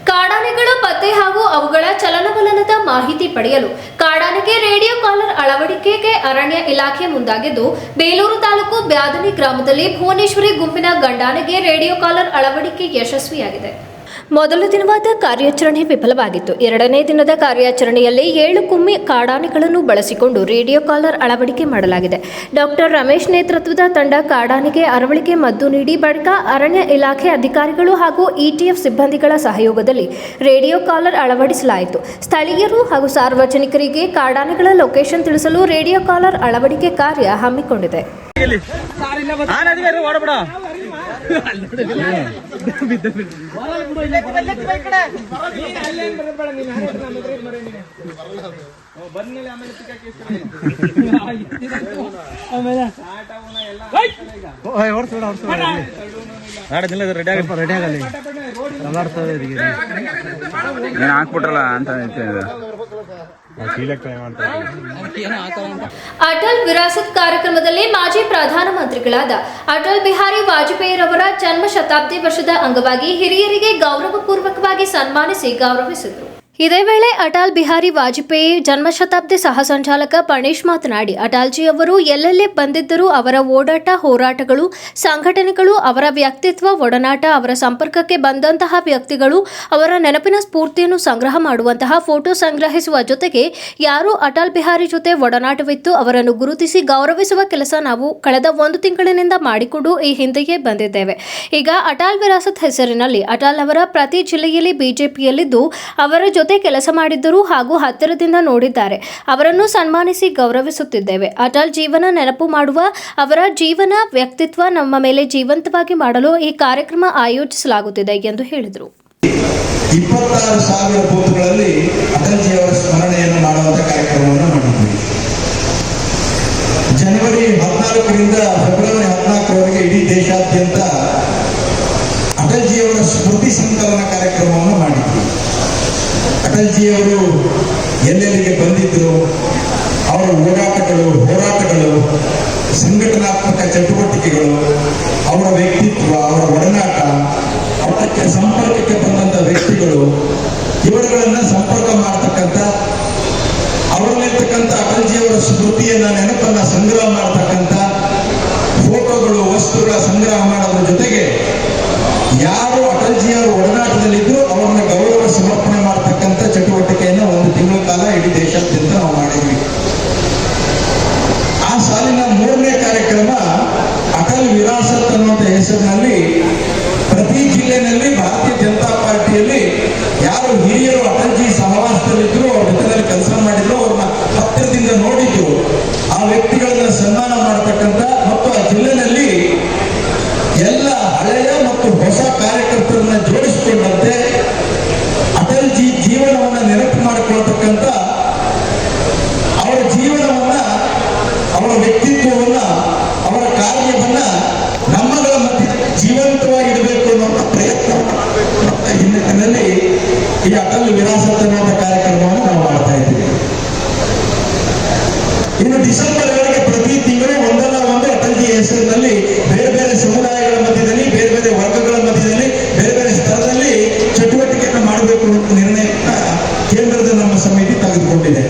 ಕಾಡಾನೆಗಳ ಪತ್ತೆ ಹಾಗೂ ಅವುಗಳ ಚಲನವಲನದ ಮಾಹಿತಿ ಪಡೆಯಲು ಕಾಡಾನೆಗೆ ರೇಡಿಯೋ ಕಾಲರ್ ಅಳವಡಿಕೆಗೆ ಅರಣ್ಯ ಇಲಾಖೆ ಮುಂದಾಗಿದ್ದು, ಬೇಲೂರು ತಾಲೂಕು ಬ್ಯಾದನಿ ಗ್ರಾಮದಲ್ಲಿ ಭುವನೇಶ್ವರಿ ಗುಂಪಿನ ಗಂಡಾನೆಗೆ ರೇಡಿಯೋ ಕಾಲರ್ ಅಳವಡಿಕೆ ಯಶಸ್ವಿಯಾಗಿದೆ. ಮೊದಲ ದಿನವಾದ ಕಾರ್ಯಾಚರಣೆ ವಿಫಲವಾಗಿತ್ತು. ಎರಡನೇ ದಿನದ ಕಾರ್ಯಾಚರಣೆಯಲ್ಲಿ 7 ಕುಮ್ಮಿ ಕಾಡಾನೆಗಳನ್ನು ಬಳಸಿಕೊಂಡು ರೇಡಿಯೋ ಕಾಲರ್ ಅಳವಡಿಕೆ ಮಾಡಲಾಗಿದೆ. ಡಾಕ್ಟರ್ ರಮೇಶ್ ನೇತೃತ್ವದ ತಂಡ ಕಾಡಾನೆಗೆ ಅರವಳಿಕೆ ಮದ್ದು ನೀಡಿ ಬಳಿಕ ಅರಣ್ಯ ಇಲಾಖೆ ಅಧಿಕಾರಿಗಳು ಹಾಗೂ ETF ಸಿಬ್ಬಂದಿಗಳ ಸಹಯೋಗದಲ್ಲಿ ರೇಡಿಯೋ ಕಾಲರ್ ಅಳವಡಿಸಲಾಯಿತು. ಸ್ಥಳೀಯರು ಹಾಗೂ ಸಾರ್ವಜನಿಕರಿಗೆ ಕಾಡಾನೆಗಳ ಲೊಕೇಶನ್ ತಿಳಿಸಲು ರೇಡಿಯೋ ಕಾಲರ್ ಅಳವಡಿಕೆ ಕಾರ್ಯ ಹಮ್ಮಿಕೊಂಡಿದೆ. ಹಾಕ್ಬಿಟ್ರಲ್ಲ ಅಂತ ಅಟಲ್ ವಿರಾಸತ್ ಕಾರ್ಯಕ್ರಮದಲ್ಲಿ ಮಾಜಿ ಪ್ರಧಾನಮಂತ್ರಿಗಳಾದ ಅಟಲ್ ಬಿಹಾರಿ ವಾಜಪೇಯಿರವರ ಜನ್ಮ ಶತಾಬ್ದಿ ವರ್ಷದ ಅಂಗವಾಗಿ ಹಿರಿಯರಿಗೆ ಗೌರವಪೂರ್ವಕವಾಗಿ ಸನ್ಮಾನಿಸಿ ಗೌರವಿಸಿದರು. ಇದೇ ವೇಳೆ ಅಟಲ್ ಬಿಹಾರಿ ವಾಜಪೇಯಿ ಜನ್ಮ ಶತಾಬ್ದಿ ಸಹ ಸಂಚಾಲಕ ಪಣೇಶ್ ಮಾತನಾಡಿ, ಅಟಲ್ಜಿ ಅವರು ಎಲ್ಲೆಲ್ಲೇ ಬಂದಿದ್ದರೂ ಅವರ ಓಡಾಟ, ಹೋರಾಟಗಳು, ಸಂಘಟನೆಗಳು, ಅವರ ವ್ಯಕ್ತಿತ್ವ, ಒಡನಾಟ, ಅವರ ಸಂಪರ್ಕಕ್ಕೆ ಬಂದಂತಹ ವ್ಯಕ್ತಿಗಳು, ಅವರ ನೆನಪಿನ ಸ್ಫೂರ್ತಿಯನ್ನು ಸಂಗ್ರಹ ಮಾಡುವಂತಹ ಫೋಟೋ ಸಂಗ್ರಹಿಸುವ ಜೊತೆಗೆ ಯಾರು ಅಟಲ್ ಬಿಹಾರಿ ಜೊತೆ ಒಡನಾಟವಿತ್ತು ಅವರನ್ನು ಗುರುತಿಸಿ ಗೌರವಿಸುವ ಕೆಲಸ ನಾವು ಕಳೆದ 1 ತಿಂಗಳಿನಿಂದ ಮಾಡಿಕೊಂಡು ಈ ಹಿಂದೆಯೇ ಬಂದಿದ್ದೇವೆ. ಈಗ ಅಟಲ್ ವಿರಾಸತ್ ಹೆಸರಿನಲ್ಲಿ ಅಟಲ್ ಅವರ ಪ್ರತಿ ಜಿಲ್ಲೆಯಲ್ಲಿ ಬಿಜೆಪಿಯಲ್ಲಿದ್ದು ಅವರ ಜೊತೆ ಕೆಲಸ ಮಾಡಿದ್ದರು ಹಾಗೂ ಹತ್ತಿರದಿಂದ ನೋಡಿದ್ದಾರೆ. ಅವರನ್ನು ಸನ್ಮಾನಿಸಿ ಗೌರವಿಸುತ್ತಿದ್ದೇವೆ. ಅಟಲ್ ಜೀವನ ನೆನಪು ಮಾಡುವ ಅವರ ಜೀವನ, ವ್ಯಕ್ತಿತ್ವ ನಮ್ಮ ಮೇಲೆ ಜೀವಂತವಾಗಿ ಮಾಡಲು ಈ ಕಾರ್ಯಕ್ರಮ ಆಯೋಜಿಸಲಾಗುತ್ತಿದೆ ಎಂದು ಹೇಳಿದರು. 26,000 ಬೂತ್ಗಳಲ್ಲಿ ಅಟಲ್ಜಿಯವರ ಸ್ಮರಣೆಯನ್ನು ಮಾಡುವಂತ ಕಾರ್ಯಕ್ರಮವನ್ನು ಮಾಡಿದ್ದೀವಿ. ಜನವರಿ 14ರಿಂದ ಫೆಬ್ರವರಿ 14ರವರೆಗೆ ಇಡೀ ದೇಶಾದ್ಯಂತ ಅಟಲ್ಜಿಯವರ ಸ್ಮೃತಿ ಸಂಕಲನ ಕಾರ್ಯಕ್ರಮವನ್ನು ಮಾಡಿದ್ವಿ. ಅಟಲ್ಜಿಯವರು ಎಲ್ಲೆಲ್ಲಿಗೆ ಬಂದಿದ್ದರು, ಅವರ ಓಡಾಟಗಳು, ಹೋರಾಟಗಳು, ಸಂಘಟನಾತ್ಮಕ ಚಟುವಟಿಕೆಗಳು, ಅವರ ವ್ಯಕ್ತಿತ್ವ, ಅವರ ಒಡನಾಟ, ಅವರ ಸಂಪರ್ಕಕ್ಕೆ ಬಂದಂಥ ವ್ಯಕ್ತಿಗಳು, ಇವರುಗಳನ್ನ ಸಂಪರ್ಕ ಮಾಡತಕ್ಕಂಥ, ಅವರಲ್ಲಿರ್ತಕ್ಕಂಥ ಅಟಲ್ಜಿಯವರ ಸ್ಮೃತಿಯನ್ನ, ನೆನಪನ್ನ ಸಂಗ್ರಹ ಮಾಡತಕ್ಕಂಥ ಫೋಟೋಗಳು, ವಸ್ತುಗಳ ಸಂಗ್ರಹ ಮಾಡೋದ್ರ ಜೊತೆಗೆ ಯಾರು ಅಟಲ್ಜಿಯವರ ಒಡನಾಟದಲ್ಲಿದ್ದು ಅವರನ್ನ ಗೌರವ ಸಮರ್ಪಣೆ ಮಾಡತಕ್ಕಂಥ ಚಟುವಟಿಕೆಯನ್ನು 1 ತಿಂಗಳ ಕಾಲ ಇಡೀ ದೇಶಾದ್ಯಂತ ನಾವು ಮಾಡಿದ್ವಿ. ಆ ಸಾಲಿನ 3ನೇ ಕಾರ್ಯಕ್ರಮ ಅಟಲ್ ವಿರಾಸತ್ ಅನ್ನುವಂಥ ಹೆಸರಿನಲ್ಲಿ ಪ್ರತಿ ಜಿಲ್ಲೆಯಲ್ಲಿ ಭಾರತೀಯ ಜನತಾ ಪಾರ್ಟಿಯಲ್ಲಿ ಯಾರು ಹಿರಿಯರು ಅಟಲ್ಜಿ ಸಹವಾಸದಲ್ಲಿದ್ರು, ಅವ್ರ ಜೊತೆಯಲ್ಲಿ ಕೆಲಸ ಮಾಡಿದ್ರು, ಅವ್ರನ್ನ ಹತ್ತಿರದಿಂದ ನೋಡಿದ್ರು, ಆ ವ್ಯಕ್ತಿಗಳನ್ನ ಸನ್ಮಾನ ಮಾಡತಕ್ಕಂಥ ಮತ್ತು ಆ ಜಿಲ್ಲೆಯಲ್ಲಿ ಎಲ್ಲ ಹಳೆಯ ಮತ್ತು ಹೊಸ ಕಾರ್ಯಕರ್ತರನ್ನ ಜೋಡಿಸಿಕೊಂಡಂತೆ ಅಟಲ್ಜಿ ಜೀವನವನ್ನ ನೆನಪು ಮಾಡಿಕೊಳ್ತಕ್ಕಂಥ, ಅವರ ಜೀವನವನ್ನ, ಅವರ ವ್ಯಕ್ತಿತ್ವವನ್ನ, ಅವರ ಕಾರ್ಯವನ್ನ ನಮ್ಮಗಳ ಮಧ್ಯೆ ಜೀವಂತವಾಗಿಡಬೇಕು ಅನ್ನೋ ಪ್ರಯತ್ನ ಹಿನ್ನೆಲೆಯಲ್ಲಿ ಈ ಅಟಲ್ ವಿರಾಸತ್ ಅನ್ನುವಂಥ ಕಾರ್ಯಕ್ರಮವನ್ನು ನಾವು ಮಾಡ್ತಾ ಇದ್ದೀವಿ. ಇನ್ನು ಡಿಸೆಂಬರ್ 2ಗೆ ಪ್ರತಿ ತಿಂಗಳು ಒಂದಲ್ಲ ಒಂದು ಅಟಲ್ಜಿ ಹೆಸರಿನಲ್ಲಿ ಬೇರೆ ಬೇರೆ ಸಮುದಾಯಗಳ ಮಧ್ಯದಲ್ಲಿ, ಬೇರೆ ಬೇರೆ ವರ್ಗಗಳ ಮಧ್ಯದಲ್ಲಿ, ಬೇರೆ ಬೇರೆ ಸ್ಥಳದಲ್ಲಿ ಚಟುವಟಿಕೆಯನ್ನು ಮಾಡಬೇಕು ಅನ್ನೋ ನಿರ್ಣಯವನ್ನು ಕೇಂದ್ರದ ನಮ್ಮ ಸಮಿತಿ ತೆಗೆದುಕೊಂಡಿದೆ.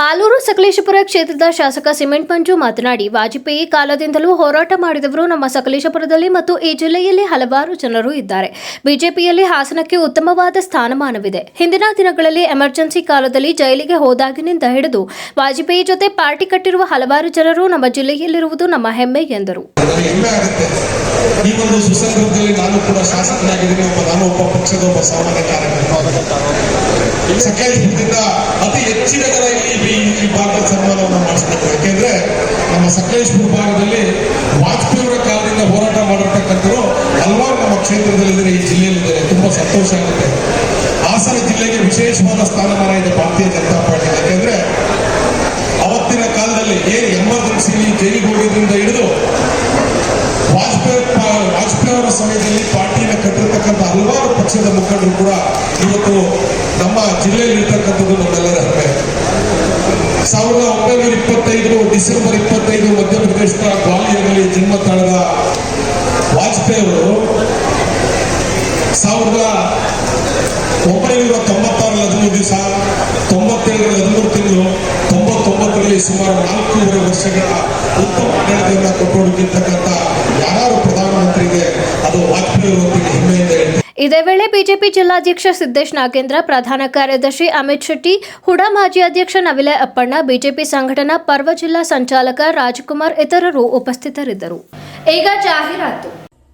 ಆಲೂರು ಸಕಲೇಶಪುರ ಕ್ಷೇತ್ರದ ಶಾಸಕ ಸಿಮೆಂಟ್ ಮಂಜು ಮಾತನಾಡಿ, ವಾಜಪೇಯಿ ಕಾಲದಿಂದಲೂ ಹೋರಾಟ ಮಾಡಿದವರು ನಮ್ಮ ಸಕಲೇಶಪುರದಲ್ಲಿ ಮತ್ತು ಈ ಜಿಲ್ಲೆಯಲ್ಲಿ ಹಲವಾರು ಜನರು ಇದ್ದಾರೆ. ಬಿಜೆಪಿಯಲ್ಲಿ ಹಾಸನಕ್ಕೆ ಉತ್ತಮವಾದ ಸ್ಥಾನಮಾನವಿದೆ. ಹಿಂದಿನ ದಿನಗಳಲ್ಲಿ ಎಮರ್ಜೆನ್ಸಿ ಕಾಲದಲ್ಲಿ ಜೈಲಿಗೆ ಹೋದಾಗಿನಿಂದ ಹಿಡಿದು ವಾಜಪೇಯಿ ಜೊತೆ ಪಾರ್ಟಿ ಕಟ್ಟಿರುವ ಹಲವಾರು ಜನರು ನಮ್ಮ ಜಿಲ್ಲೆಯಲ್ಲಿರುವುದು ನಮ್ಮ ಹೆಮ್ಮೆ ಎಂದರು. ಈ ಒಂದು ಸುಸಂದರ್ಭದಲ್ಲಿ ನಾನು ಕೂಡ ಶಾಸಕನಾಗಿದ್ದೀನಿ. ನಾನು ಒಬ್ಬ ಪಕ್ಷದ ಒಬ್ಬ ಸಾಮಾನ್ಯ ಕಾರ್ಯಕರ್ತ. ಸಕಲೇಶಪುರದಿಂದ ಅತಿ ಹೆಚ್ಚಿನ ಜನ ಈ ಭಾಗದ ಸನ್ಮಾನವನ್ನು ಮಾಡಿಸಬೇಕು. ಯಾಕೆಂದ್ರೆ ನಮ್ಮ ಸಕಲೇಶಪುರ ಭಾಗದಲ್ಲಿ ವಾಜಪೇಯಿ ಅವರ ಕಾಲದಿಂದ ಹೋರಾಟ ಮಾಡಿರ್ತಕ್ಕಂಥರು ಹಲವಾರು ನಮ್ಮ ಕ್ಷೇತ್ರದಲ್ಲಿದ್ದಾರೆ, ಈ ಜಿಲ್ಲೆಯಲ್ಲಿದ್ದಾರೆ. ತುಂಬಾ ಸಂತೋಷ ಆಗುತ್ತೆ. ಹಾಸನ ಜಿಲ್ಲೆಗೆ ವಿಶೇಷವಾದ ಸ್ಥಾನಮಾನ ಇದೆ ಭಾರತೀಯ ಜನತಾ ಪಾರ್ಟಿ. ಯಾಕೆಂದ್ರೆ ಅವತ್ತಿನ ಕಾಲದಲ್ಲಿ ಏನು ಎಮರ್ಜೆನ್ಸಿ ಜೈಲಿಗೆ ಹೋಗೋದ್ರಿಂದ ಹಿಡಿದು ವಾಜಪೇಯಿ ಮುಖಂಡರು ಕೂಡ ಇವತ್ತು ನಮ್ಮ ಜಿಲ್ಲೆಯಲ್ಲಿ ಇರ್ತಕ್ಕಂಥದ್ದು ನಮ್ಮೆಲ್ಲರ ಹೆಮ್ಮೆ. 1925 ಡಿಸೆಂಬರ್ 25 ಮಧ್ಯಪ್ರದೇಶದ ಗ್ವಾಲಿಯರ್ನಲ್ಲಿ ಜನ್ಮ ತಾಳಿದ ವಾಜಪೇಯಿ ಅವರು 1996 13 ದಿವಸ, 97 13 ತಿಂಗಳು, 99 ಸುಮಾರು 4.5 ವರ್ಷಗಳ ಉತ್ತಮ ಆಡಳಿತವನ್ನು ಕೊಟ್ಟೋಡಿರ್ತಕ್ಕಂಥ ಯಾರು ಪ್ರಧಾನಮಂತ್ರಿಗೆ ಅದು ವಾಜಪೇಯಿ ಅವರೊಂದಿಗೆ ಹೆಮ್ಮೆಯಿಂದ ಹೇಳ್ತಾರೆ. ಇದೇ ವೇಳೆ ಬಿಜೆಪಿ ಜಿಲ್ಲಾಧ್ಯಕ್ಷ ಸಿದ್ದೇಶ್ ನಾಗೇಂದ್ರ, ಪ್ರಧಾನ ಕಾರ್ಯದರ್ಶಿ ಅಮಿತ್ ಶೆಟ್ಟಿ, ಹುಡಾ ಮಾಜಿ ಅಧ್ಯಕ್ಷ ನವಿಲೆ ಅಪ್ಪಣ್ಣ, ಬಿಜೆಪಿ ಸಂಘಟನಾ ಪರ್ವ ಜಿಲ್ಲಾ ಸಂಚಾಲಕ ರಾಜಕುಮಾರ್ ಇತರರು ಉಪಸ್ಥಿತರಿದ್ದರು. ಈಗ ಜಾಹೀರಾತು.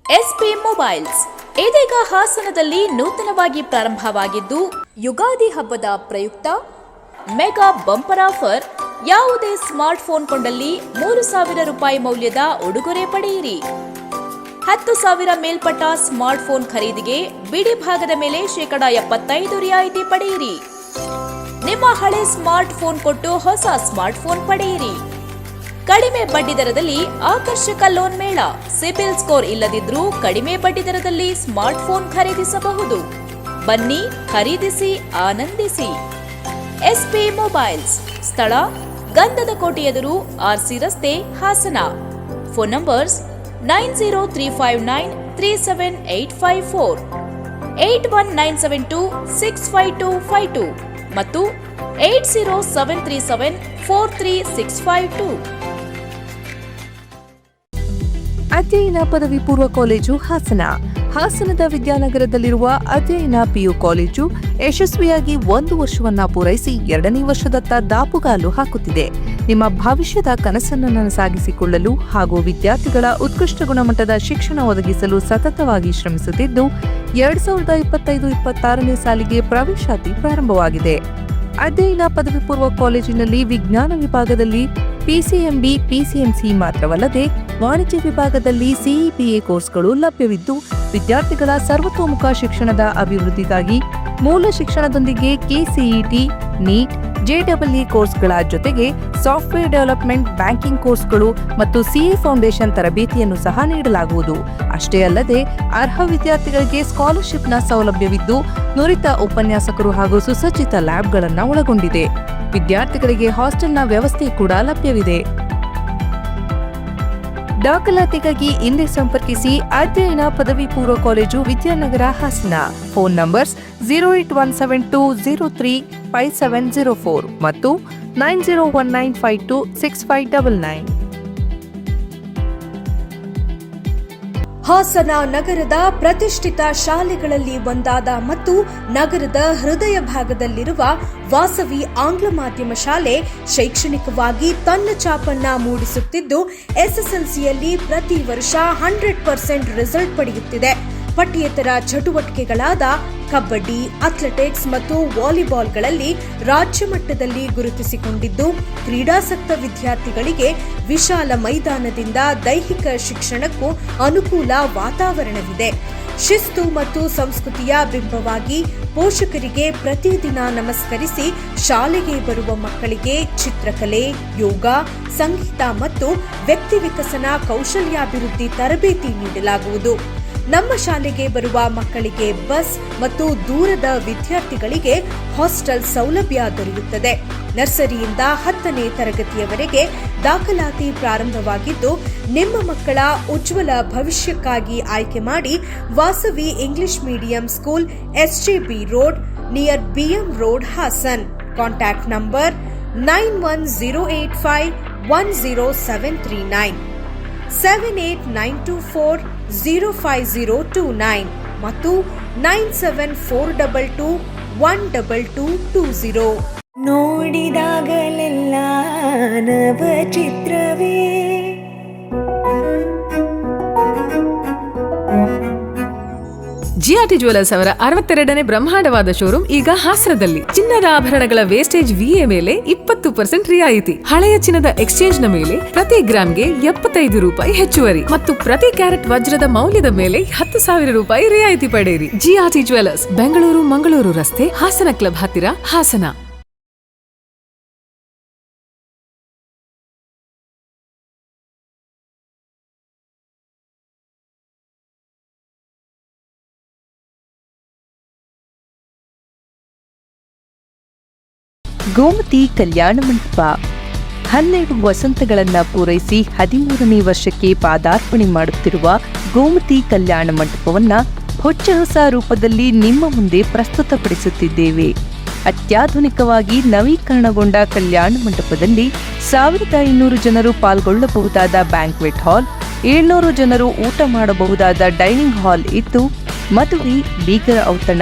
ಎಸ್ಪಿ ಮೊಬೈಲ್ಸ್ ಇದೀಗ ಹಾಸನದಲ್ಲಿ ನೂತನವಾಗಿ ಪ್ರಾರಂಭವಾಗಿದ್ದು, ಯುಗಾದಿ ಹಬ್ಬದ ಪ್ರಯುಕ್ತ ಮೆಗಾ ಬಂಪರ್ ಆಫರ್. ಯಾವುದೇ ಸ್ಮಾರ್ಟ್ಫೋನ್ ಕೊಂಡಲ್ಲಿ 3,000 ರೂಪಾಯಿ ಮೌಲ್ಯದ ಉಡುಗೊರೆ ಪಡೆಯಿರಿ. 10,000 ಮೇಲ್ಪಟ್ಟ ಸ್ಮಾರ್ಟ್ಫೋನ್ ಖರೀದಿಗೆ ಬಿಡಿ ಭಾಗದ ಮೇಲೆ 75% ರಿಯಾಯಿತಿ ಪಡೆಯಿರಿ. ನಿಮ್ಮ ಹಳೆ ಸ್ಮಾರ್ಟ್ಫೋನ್ ಕೊಟ್ಟು ಹೊಸ ಸ್ಮಾರ್ಟ್ಫೋನ್ ಪಡೆಯಿರಿ. ಕಡಿಮೆ ಬಡ್ಡಿ ದರದಲ್ಲಿ ಆಕರ್ಷಕ ಲೋನ್ ಮೇಳ. ಸಿಬಿಲ್ ಸ್ಕೋರ್ ಇಲ್ಲದಿದ್ರೂ ಕಡಿಮೆ ಬಡ್ಡಿ ದರದಲ್ಲಿ ಸ್ಮಾರ್ಟ್ಫೋನ್ ಖರೀದಿಸಬಹುದು. ಬನ್ನಿ, ಖರೀದಿಸಿ, ಆನಂದಿಸಿ. ಎಸ್ಪಿ ಮೊಬೈಲ್ಸ್, ಸ್ಥಳ ಗಂಧದ ಕೋಟೆ ಎದುರು, ಆರ್ಸಿ ರಸ್ತೆ, ಹಾಸನ. ಫೋನ್ ನಂಬರ್ಸ್ 9035937854, 8197265252 ಮತ್ತು 8073743652. ಅಧ್ಯಯನ ಪದವಿ ಪೂರ್ವ ಕಾಲೇಜು ಹಾಸನ. ಹಾಸನದ ವಿದ್ಯಾನಗರದಲ್ಲಿರುವ ಅಧ್ಯಯನ ಪಿಯು ಕಾಲೇಜು ಯಶಸ್ವಿಯಾಗಿ 1 ವರ್ಷವನ್ನ ಪೂರೈಸಿ 2ನೇ ವರ್ಷದತ್ತ ದಾಪುಗಾಲು ಹಾಕುತ್ತಿದೆ. ನಿಮ್ಮ ಭವಿಷ್ಯದ ಕನಸನ್ನು ನನಸಾಗಿಸಿಕೊಳ್ಳಲು ಹಾಗೂ ವಿದ್ಯಾರ್ಥಿಗಳ ಉತ್ಕೃಷ್ಟ ಗುಣಮಟ್ಟದ ಶಿಕ್ಷಣ ಒದಗಿಸಲು ಸತತವಾಗಿ ಶ್ರಮಿಸುತ್ತಿದ್ದು, 2025-26ನೇ ಸಾಲಿಗೆ ಪ್ರವೇಶಾತಿ ಪ್ರಾರಂಭವಾಗಿದೆ. ಅಧ್ಯಯನ ಪದವಿ ಪೂರ್ವ ಕಾಲೇಜಿನಲ್ಲಿ ವಿಜ್ಞಾನ ವಿಭಾಗದಲ್ಲಿ ಪಿಸಿಎಂಬಿ, ಪಿಸಿಎಂಸಿ ಮಾತ್ರವಲ್ಲದೆ ವಾಣಿಜ್ಯ ವಿಭಾಗದಲ್ಲಿ ಸಿಇಪಿಎ ಕೋರ್ಸ್ಗಳು ಲಭ್ಯವಿದ್ದು, ವಿದ್ಯಾರ್ಥಿಗಳ ಸರ್ವತೋಮುಖ ಶಿಕ್ಷಣದ ಅಭಿವೃದ್ಧಿಗಾಗಿ ಮೂಲ ಶಿಕ್ಷಣದೊಂದಿಗೆ ಕೆಸಿಇಟಿ, ನೀಟ್, ಜೆಡಬ್ಲ್ಇ ಕೋರ್ಸ್ಗಳ ಜೊತೆಗೆ ಸಾಫ್ಟ್ವೇರ್ ಡೆವಲಪ್ಮೆಂಟ್, ಬ್ಯಾಂಕಿಂಗ್ ಕೋರ್ಸ್ಗಳು ಮತ್ತು ಸಿಎ ಫೌಂಡೇಶನ್ ತರಬೇತಿಯನ್ನು ಸಹ ನೀಡಲಾಗುವುದು. ಅಷ್ಟೇ ಅಲ್ಲದೆ ಅರ್ಹ ವಿದ್ಯಾರ್ಥಿಗಳಿಗೆ ಸ್ಕಾಲರ್ಶಿಪ್ನ ಸೌಲಭ್ಯವಿದ್ದು, ನುರಿತ ಉಪನ್ಯಾಸಕರು ಹಾಗೂ ಸುಸಜ್ಜಿತ ಲ್ಯಾಬ್ಗಳನ್ನು ಒಳಗೊಂಡಿದೆ. ವಿದ್ಯಾರ್ಥಿಗಳಿಗೆ ಹಾಸ್ಟೆಲ್ನ ವ್ಯವಸ್ಥೆ ಕೂಡ ಲಭ್ಯವಿದೆ. ದಾಖಲಾತಿಗಾಗಿ ಹಿಂದೆ ಸಂಪರ್ಕಿಸಿ ಅಧ್ಯಯನ ಪದವಿ ಪೂರ್ವ college, Vidyanagar, Hassan. Phone numbers 08172035704 ಮತ್ತು 9019526599. ಹಾಸನ ನಗರದ ಪ್ರತಿಷ್ಠಿತ ಶಾಲೆಗಳಲ್ಲಿ ಒಂದಾದ ಮತ್ತು ನಗರದ ಹೃದಯ ಭಾಗದಲ್ಲಿರುವ ವಾಸವಿ ಆಂಗ್ಲ ಮಾಧ್ಯಮ ಶಾಲೆ ಶೈಕ್ಷಣಿಕವಾಗಿ ತನ್ನ ಛಾಪನ್ನ ಮೂಡಿಸುತ್ತಿದ್ದು, ಎಸ್ಎಸ್ಎಲ್ಸಿಯಲ್ಲಿ ಪ್ರತಿ ವರ್ಷ 100% ರಿಸಲ್ಟ್ ಪಡೆಯುತ್ತಿದೆ. ಪಠ್ಯೇತರ ಚಟುವಟಿಕೆಗಳಾದ ಕಬಡ್ಡಿ, ಅಥ್ಲೆಟಿಕ್ಸ್ ಮತ್ತು ವಾಲಿಬಾಲ್ಗಳಲ್ಲಿ ರಾಜ್ಯ ಮಟ್ಟದಲ್ಲಿ ಗುರುತಿಸಿಕೊಂಡಿದ್ದು, ಕ್ರೀಡಾಸಕ್ತ ವಿದ್ಯಾರ್ಥಿಗಳಿಗೆ ವಿಶಾಲ ಮೈದಾನದಿಂದ ದೈಹಿಕ ಶಿಕ್ಷಣಕ್ಕೂ ಅನುಕೂಲ ವಾತಾವರಣವಿದೆ. ಶಿಸ್ತು ಮತ್ತು ಸಂಸ್ಕೃತಿಯ ಬಿಂಬವಾಗಿ ಪೋಷಕರಿಗೆ ಪ್ರತಿದಿನ ನಮಸ್ಕರಿಸಿ ಶಾಲೆಗೆ ಬರುವ ಮಕ್ಕಳಿಗೆ ಚಿತ್ರಕಲೆ, ಯೋಗ, ಸಂಗೀತ ಮತ್ತು ವ್ಯಕ್ತಿ ವಿಕಸನ ಕೌಶಲ್ಯಾಭಿವೃದ್ಧಿ ತರಬೇತಿ ನೀಡಲಾಗುವುದು. ನಮ್ಮ ಶಾಲೆಗೆ ಬರುವ ಮಕ್ಕಳಿಗೆ ಬಸ್ ಮತ್ತು ದೂರದ ವಿದ್ಯಾರ್ಥಿಗಳಿಗೆ ಹಾಸ್ಟೆಲ್ ಸೌಲಭ್ಯ ದೊರೆಯುತ್ತದೆ. ನರ್ಸರಿಯಿಂದ 10ನೇ ತರಗತಿಯವರೆಗೆ ದಾಖಲಾತಿ ಪ್ರಾರಂಭವಾಗಿದ್ದು, ನಿಮ್ಮ ಮಕ್ಕಳ ಉಜ್ವಲ ಭವಿಷ್ಯಕ್ಕಾಗಿ ಆಯ್ಕೆ ಮಾಡಿ Vasavi English medium school, SJB road, near BM road, Hassan. Contact number 9108510739, 7892405029 ಮತ್ತು 9742212220. ನೋಡಿದಾಗಲೆಲ್ಲ ನವ ಚಿತ್ರವೇ. ಜಿಆರ್ಟಿ ಜ್ಯುವೆಲರ್ಸ್ ಅವರ 62ನೇ ಬ್ರಹ್ಮಾಂಡವಾದ ಶೋರೂಮ್ ಈಗ ಹಾಸನದಲ್ಲಿ. ಚಿನ್ನದ ಆಭರಣಗಳ ವೇಸ್ಟೇಜ್ ವಿಎ ಮೇಲೆ 20% ರಿಯಾಯಿತಿ. ಹಳೆಯ ಚಿನ್ನದ ಎಕ್ಸ್ಚೇಂಜ್ ನ ಮೇಲೆ ಪ್ರತಿ ಗ್ರಾಮ್ಗೆ 75 ರೂಪಾಯಿ ಹೆಚ್ಚುವರಿ ಮತ್ತು ಪ್ರತಿ ಕ್ಯಾರೆಟ್ ವಜ್ರದ ಮೌಲ್ಯದ ಮೇಲೆ 10,000 ರೂಪಾಯಿ ರಿಯಾಯಿತಿ ಪಡೆಯಿರಿ. ಜಿಆರ್ಟಿ ಜ್ಯುವೆಲರ್ಸ್, ಬೆಂಗಳೂರು ಮಂಗಳೂರು ರಸ್ತೆ, ಹಾಸನ ಕ್ಲಬ್ ಹತ್ತಿರ, ಹಾಸನ. ಗೋಮತಿ ಕಲ್ಯಾಣ ಮಂಟಪ 12 ವಸಂತಗಳನ್ನು ಪೂರೈಸಿ 13ನೇ ವರ್ಷಕ್ಕೆ ಪಾದಾರ್ಪಣೆ ಮಾಡುತ್ತಿರುವ ಗೋಮತಿ ಕಲ್ಯಾಣ ಮಂಟಪವನ್ನು ಹೊಚ್ಚ ಹೊಸ ರೂಪದಲ್ಲಿ ನಿಮ್ಮ ಮುಂದೆ ಪ್ರಸ್ತುತಪಡಿಸುತ್ತಿದ್ದೇವೆ. ಅತ್ಯಾಧುನಿಕವಾಗಿ ನವೀಕರಣಗೊಂಡ ಕಲ್ಯಾಣ ಮಂಟಪದಲ್ಲಿ 1500 ಜನರು ಪಾಲ್ಗೊಳ್ಳಬಹುದಾದ ಬ್ಯಾಂಕ್ವೆಟ್ ಹಾಲ್, 700 ಜನರು ಊಟ ಮಾಡಬಹುದಾದ ಡೈನಿಂಗ್ ಹಾಲ್ ಇದ್ದು, ಮದುವೆ, ಬೀಗರ ಔತಣ,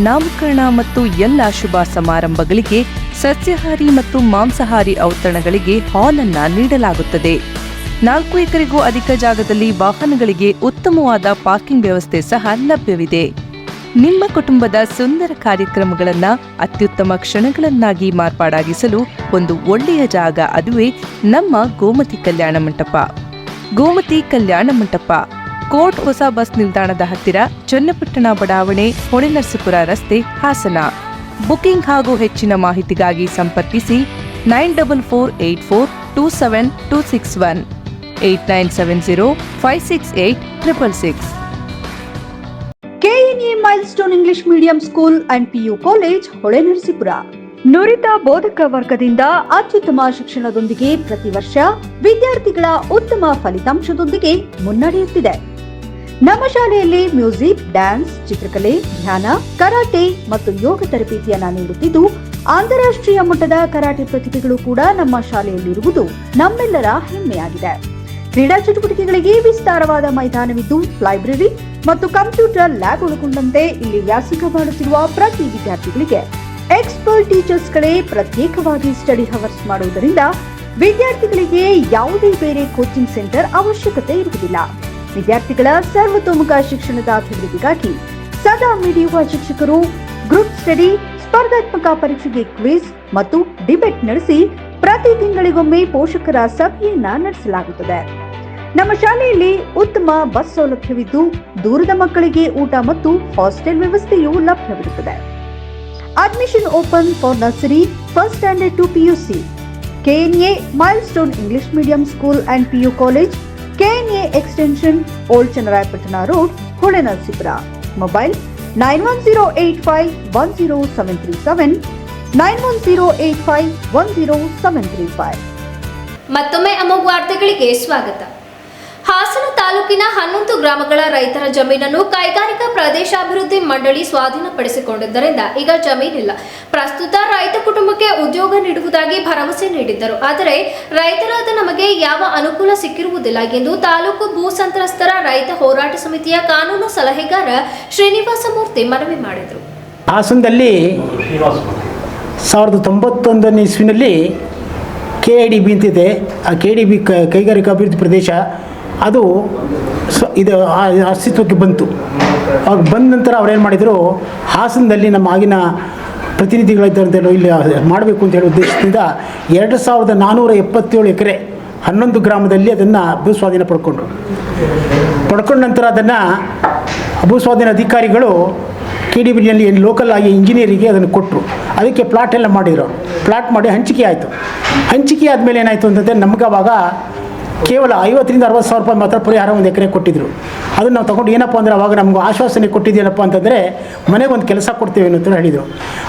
ನಾಮಕರಣ ಮತ್ತು ಎಲ್ಲ ಶುಭ ಸಮಾರಂಭಗಳಿಗೆ ಸಸ್ಯಾಹಾರಿ ಮತ್ತು ಮಾಂಸಾಹಾರಿ ಔತಣಗಳಿಗೆ ಹಾಲ್ ಅನ್ನು ನೀಡಲಾಗುತ್ತದೆ. 4 ಎಕರೆಗೂ ಅಧಿಕ ಜಾಗದಲ್ಲಿ ವಾಹನಗಳಿಗೆ ಉತ್ತಮವಾದ ಪಾರ್ಕಿಂಗ್ ವ್ಯವಸ್ಥೆ ಸಹ ಲಭ್ಯವಿದೆ. ನಿಮ್ಮ ಕುಟುಂಬದ ಸುಂದರ ಕಾರ್ಯಕ್ರಮಗಳನ್ನು ಅತ್ಯುತ್ತಮ ಕ್ಷಣಗಳನ್ನಾಗಿ ಮಾರ್ಪಾಡಾಗಿಸಲು ಒಂದು ಒಳ್ಳೆಯ ಜಾಗ, ಅದುವೇ ನಮ್ಮ ಗೋಮತಿ ಕಲ್ಯಾಣ ಮಂಟಪ. ಗೋಮತಿ ಕಲ್ಯಾಣ ಮಂಟಪ, ಕೋರ್ಟ್ ಹೊಸ ಬಸ್ ನಿಲ್ದಾಣದ ಹತ್ತಿರ, ಚನ್ನಪಟ್ಟಣ ಬಡಾವಣೆ, ಹೊಳೆನರಸೀಪುರ ರಸ್ತೆ, ಹಾಸನ. ಬುಕಿಂಗ್ ಹಾಗೂ ಹೆಚ್ಚಿನ ಮಾಹಿತಿಗಾಗಿ ಸಂಪರ್ಕಿಸಿ 9448427261 8970568666. KNA milestone English medium school and PU college, Holenarasipura. ನುರಿತ ಬೋಧಕ ವರ್ಗದಿಂದ ಅತ್ಯುತ್ತಮ ಶಿಕ್ಷಣದೊಂದಿಗೆ ಪ್ರತಿ ವರ್ಷ ವಿದ್ಯಾರ್ಥಿಗಳ ಉತ್ತಮ ಫಲಿತಾಂಶದೊಂದಿಗೆ ಮುನ್ನಡೆಯುತ್ತಿದೆ. ನಮ್ಮ ಶಾಲೆಯಲ್ಲಿ ಮ್ಯೂಸಿಕ್, ಡ್ಯಾನ್ಸ್, ಚಿತ್ರಕಲೆ, ಧ್ಯಾನ, ಕರಾಟೆ ಮತ್ತು ಯೋಗ ತರಬೇತಿಯನ್ನ ನೀಡುತ್ತಿದ್ದು, ಅಂತಾರಾಷ್ಟ್ರೀಯ ಮಟ್ಟದ ಕರಾಟೆ ಪ್ರತಿಭೆಗಳು ಕೂಡ ನಮ್ಮ ಶಾಲೆಯಲ್ಲಿರುವುದು ನಮ್ಮೆಲ್ಲರ ಹೆಮ್ಮೆಯಾಗಿದೆ. ಕ್ರೀಡಾ ಚಟುವಟಿಕೆಗಳಿಗೆ ವಿಸ್ತಾರವಾದ ಮೈದಾನವಿದ್ದು, ಲೈಬ್ರರಿ ಮತ್ತು ಕಂಪ್ಯೂಟರ್ ಲ್ಯಾಬ್ ಒಳಗೊಂಡಂತೆ ಇಲ್ಲಿ ವ್ಯಾಸಂಗ ಮಾಡುತ್ತಿರುವ ಪ್ರತಿ ವಿದ್ಯಾರ್ಥಿಗಳಿಗೆ ಎಕ್ಸ್ಪರ್ಟ್ ಟೀಚರ್ಸ್ಗಳೇ ಪ್ರತ್ಯೇಕವಾಗಿ ಸ್ಟಡಿ ಅವರ್ಸ್ ಮಾಡುವುದರಿಂದ ವಿದ್ಯಾರ್ಥಿಗಳಿಗೆ ಯಾವುದೇ ಬೇರೆ ಕೋಚಿಂಗ್ ಸೆಂಟರ್ ಅವಶ್ಯಕತೆ ಇರುವುದಿಲ್ಲ. ವಿದ್ಯಾರ್ಥಿಗಳ ಸರ್ವತೋಮುಖ ಶಿಕ್ಷಣದ ಅಭಿವೃದ್ಧಿಗಾಗಿ ಸದಾ ಮಿಡಿಯುವ ಶಿಕ್ಷಕರು ಗ್ರೂಪ್ ಸ್ಟಡಿ, ಸ್ಪರ್ಧಾತ್ಮಕ ಪರೀಕ್ಷೆಗೆ ಕ್ವಿಜ್ ಮತ್ತು ಡಿಬೇಟ್ ನಡೆಸಿ ಪ್ರತಿ ತಿಂಗಳಿಗೊಮ್ಮೆ ಪೋಷಕರ ಸಭೆಯನ್ನ ನಡೆಸಲಾಗುತ್ತದೆ. ನಮ್ಮ ಶಾಲೆಯಲ್ಲಿ ಉತ್ತಮ ಬಸ್ ಸೌಲಭ್ಯವಿದ್ದು, ದೂರದ ಮಕ್ಕಳಿಗೆ ಊಟ ಮತ್ತು ಹಾಸ್ಟೆಲ್ ವ್ಯವಸ್ಥೆಯೂ ಲಭ್ಯವಿರುತ್ತದೆ. Admission open for nursery, first standard to PUC. KNA milestone English medium school and PU college, KNA extension, old Channarayapatna road, Holenarasipura. Mobile 9108510737 9108510735. ಮತ್ತೊಮ್ಮೆ ಅಮೋಘ ವಾರ್ತೆಗಳಿಗೆ ಸ್ವಾಗತ. ಹಾಸನ ತಾಲೂಕಿನ 11 ಗ್ರಾಮಗಳ ರೈತರ ಜಮೀನನ್ನು ಕೈಗಾರಿಕಾ ಪ್ರದೇಶಾಭಿವೃದ್ಧಿ ಮಂಡಳಿ ಸ್ವಾಧೀನಪಡಿಸಿಕೊಂಡಿದ್ದರಿಂದ ಈಗ ಜಮೀನಿಲ್ಲ. ಪ್ರಸ್ತುತ ರೈತ ಕುಟುಂಬಕ್ಕೆ ಉದ್ಯೋಗ ನೀಡುವುದಾಗಿ ಭರವಸೆ ನೀಡಿದ್ದರು. ಆದರೆ ರೈತರಾದ ನಮಗೆ ಯಾವ ಅನುಕೂಲ ಸಿಕ್ಕಿರುವುದಿಲ್ಲ ಎಂದು ತಾಲೂಕು ಭೂ ಸಂತ್ರಸ್ತರ ರೈತ ಹೋರಾಟ ಸಮಿತಿಯ ಕಾನೂನು ಸಲಹೆಗಾರ ಶ್ರೀನಿವಾಸ ಮೂರ್ತಿ ಮನವಿ ಮಾಡಿದರು. ಹಾಸನದಲ್ಲಿ 1991ನೇ ಇಸ್ವಿನಲ್ಲಿ KIDB ಅಂತಿದೆ. ಆ KIDB ಕೈಗಾರಿಕಾ ಅಭಿವೃದ್ಧಿ ಪ್ರದೇಶ ಅದು ಇದು ಅಸ್ತಿತ್ವಕ್ಕೆ ಬಂತು. ಆಗ ಬಂದ ನಂತರ ಅವ್ರೇನು ಮಾಡಿದರು, ಹಾಸನದಲ್ಲಿ ನಮ್ಮ ಆಗಿನ ಪ್ರತಿನಿಧಿಗಳಿದ್ದಂತೆಲ್ಲ ಇಲ್ಲಿ ಮಾಡಬೇಕು ಅಂತ ಹೇಳೋ ಉದ್ದೇಶದಿಂದ 2477 ಎಕರೆ 11 ಗ್ರಾಮದಲ್ಲಿ ಅದನ್ನು ಭೂಸ್ವಾಧೀನ ಪಡ್ಕೊಂಡ ನಂತರ ಅದನ್ನು ಭೂಸ್ವಾಧೀನ ಅಧಿಕಾರಿಗಳು KDBನಲ್ಲಿ ಲೋಕಲ್ ಆಗಿ ಇಂಜಿನಿಯರಿಗೆ ಅದನ್ನು ಕೊಟ್ಟರು. ಅದಕ್ಕೆ ಪ್ಲಾಟ್ ಎಲ್ಲ ಮಾಡಿದರು. ಪ್ಲಾಟ್ ಮಾಡಿ ಹಂಚಿಕೆ ಆಯಿತು. ಹಂಚಿಕೆ ಆದಮೇಲೆ ಏನಾಯಿತು ಅಂತಂದರೆ ನಮ್ಗೆ ಅವಾಗ ಕೇವಲ 50,000 ರಿಂದ 60,000 ರೂಪಾಯಿ ಮಾತ್ರ ಪರಿಹಾರ ಒಂದು ಎಕರೆ ಕೊಟ್ಟಿದ್ದರು. ಅದನ್ನು ನಾವು ತೊಗೊಂಡು ಏನಪ್ಪ ಅಂದರೆ ಅವಾಗ ನಮ್ಗೆ ಆಶ್ವಾಸನೆ ಕೊಟ್ಟಿದ್ದೀನಪ್ಪ ಅಂತಂದರೆ ಮನೆಗೆ ಒಂದು ಕೆಲಸ ಕೊಡ್ತೇವೆ ಅಂತ ಹೇಳಿದರು.